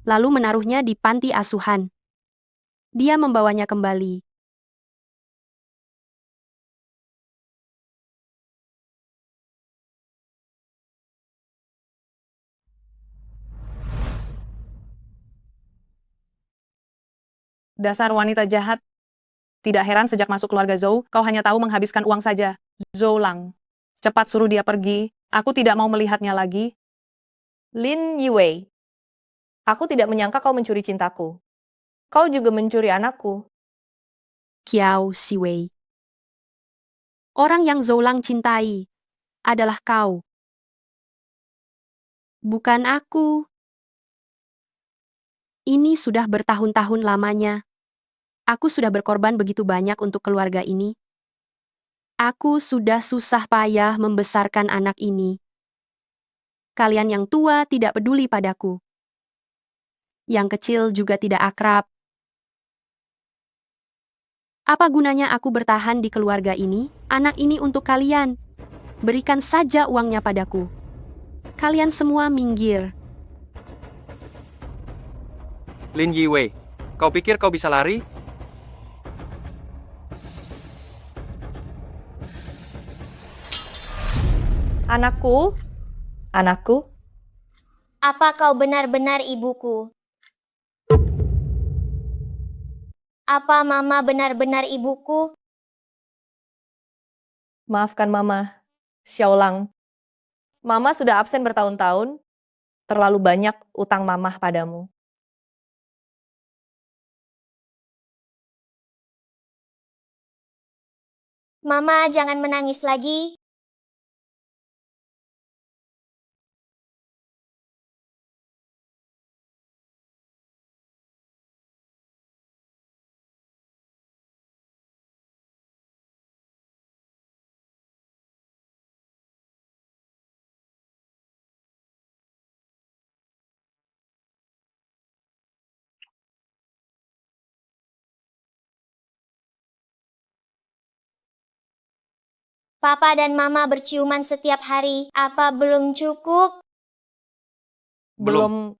lalu menaruhnya di panti asuhan. Dia membawanya kembali. Dasar wanita jahat. Tidak heran sejak masuk keluarga Zhou, kau hanya tahu menghabiskan uang saja. Zoulang, cepat suruh dia pergi. Aku tidak mau melihatnya lagi. Lin Yiwei, aku tidak menyangka kau mencuri cintaku. Kau juga mencuri anakku. Kiao Siwei. Orang yang Zoulang cintai adalah kau. Bukan aku. Ini sudah bertahun-tahun lamanya. Aku sudah berkorban begitu banyak untuk keluarga ini. Aku sudah susah payah membesarkan anak ini. Kalian yang tua tidak peduli padaku. Yang kecil juga tidak akrab. Apa gunanya aku bertahan di keluarga ini? Anak ini untuk kalian. Berikan saja uangnya padaku. Kalian semua minggir. Lin Yiwei, kau pikir kau bisa lari? Anakku, anakku, Apa kau benar-benar ibuku? Apa mama benar-benar ibuku? maafkan mama. Xiaolang, mama sudah absen bertahun-tahun. Terlalu banyak utang mama padamu. Mama, jangan menangis lagi. Papa dan Mama berciuman setiap hari. Apa belum cukup? Belum.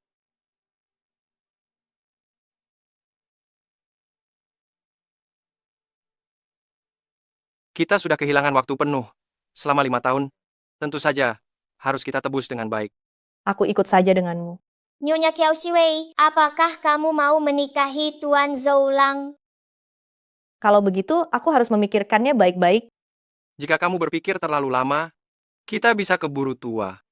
Kita sudah kehilangan waktu penuh selama 5 tahun. Tentu saja, harus kita tebus dengan baik. Aku ikut saja denganmu. Nyonya Kiao Siwei, apakah kamu mau menikahi Tuan Zoulang? Kalau begitu, aku harus memikirkannya baik-baik. Jika kamu berpikir terlalu lama, kita bisa keburu tua.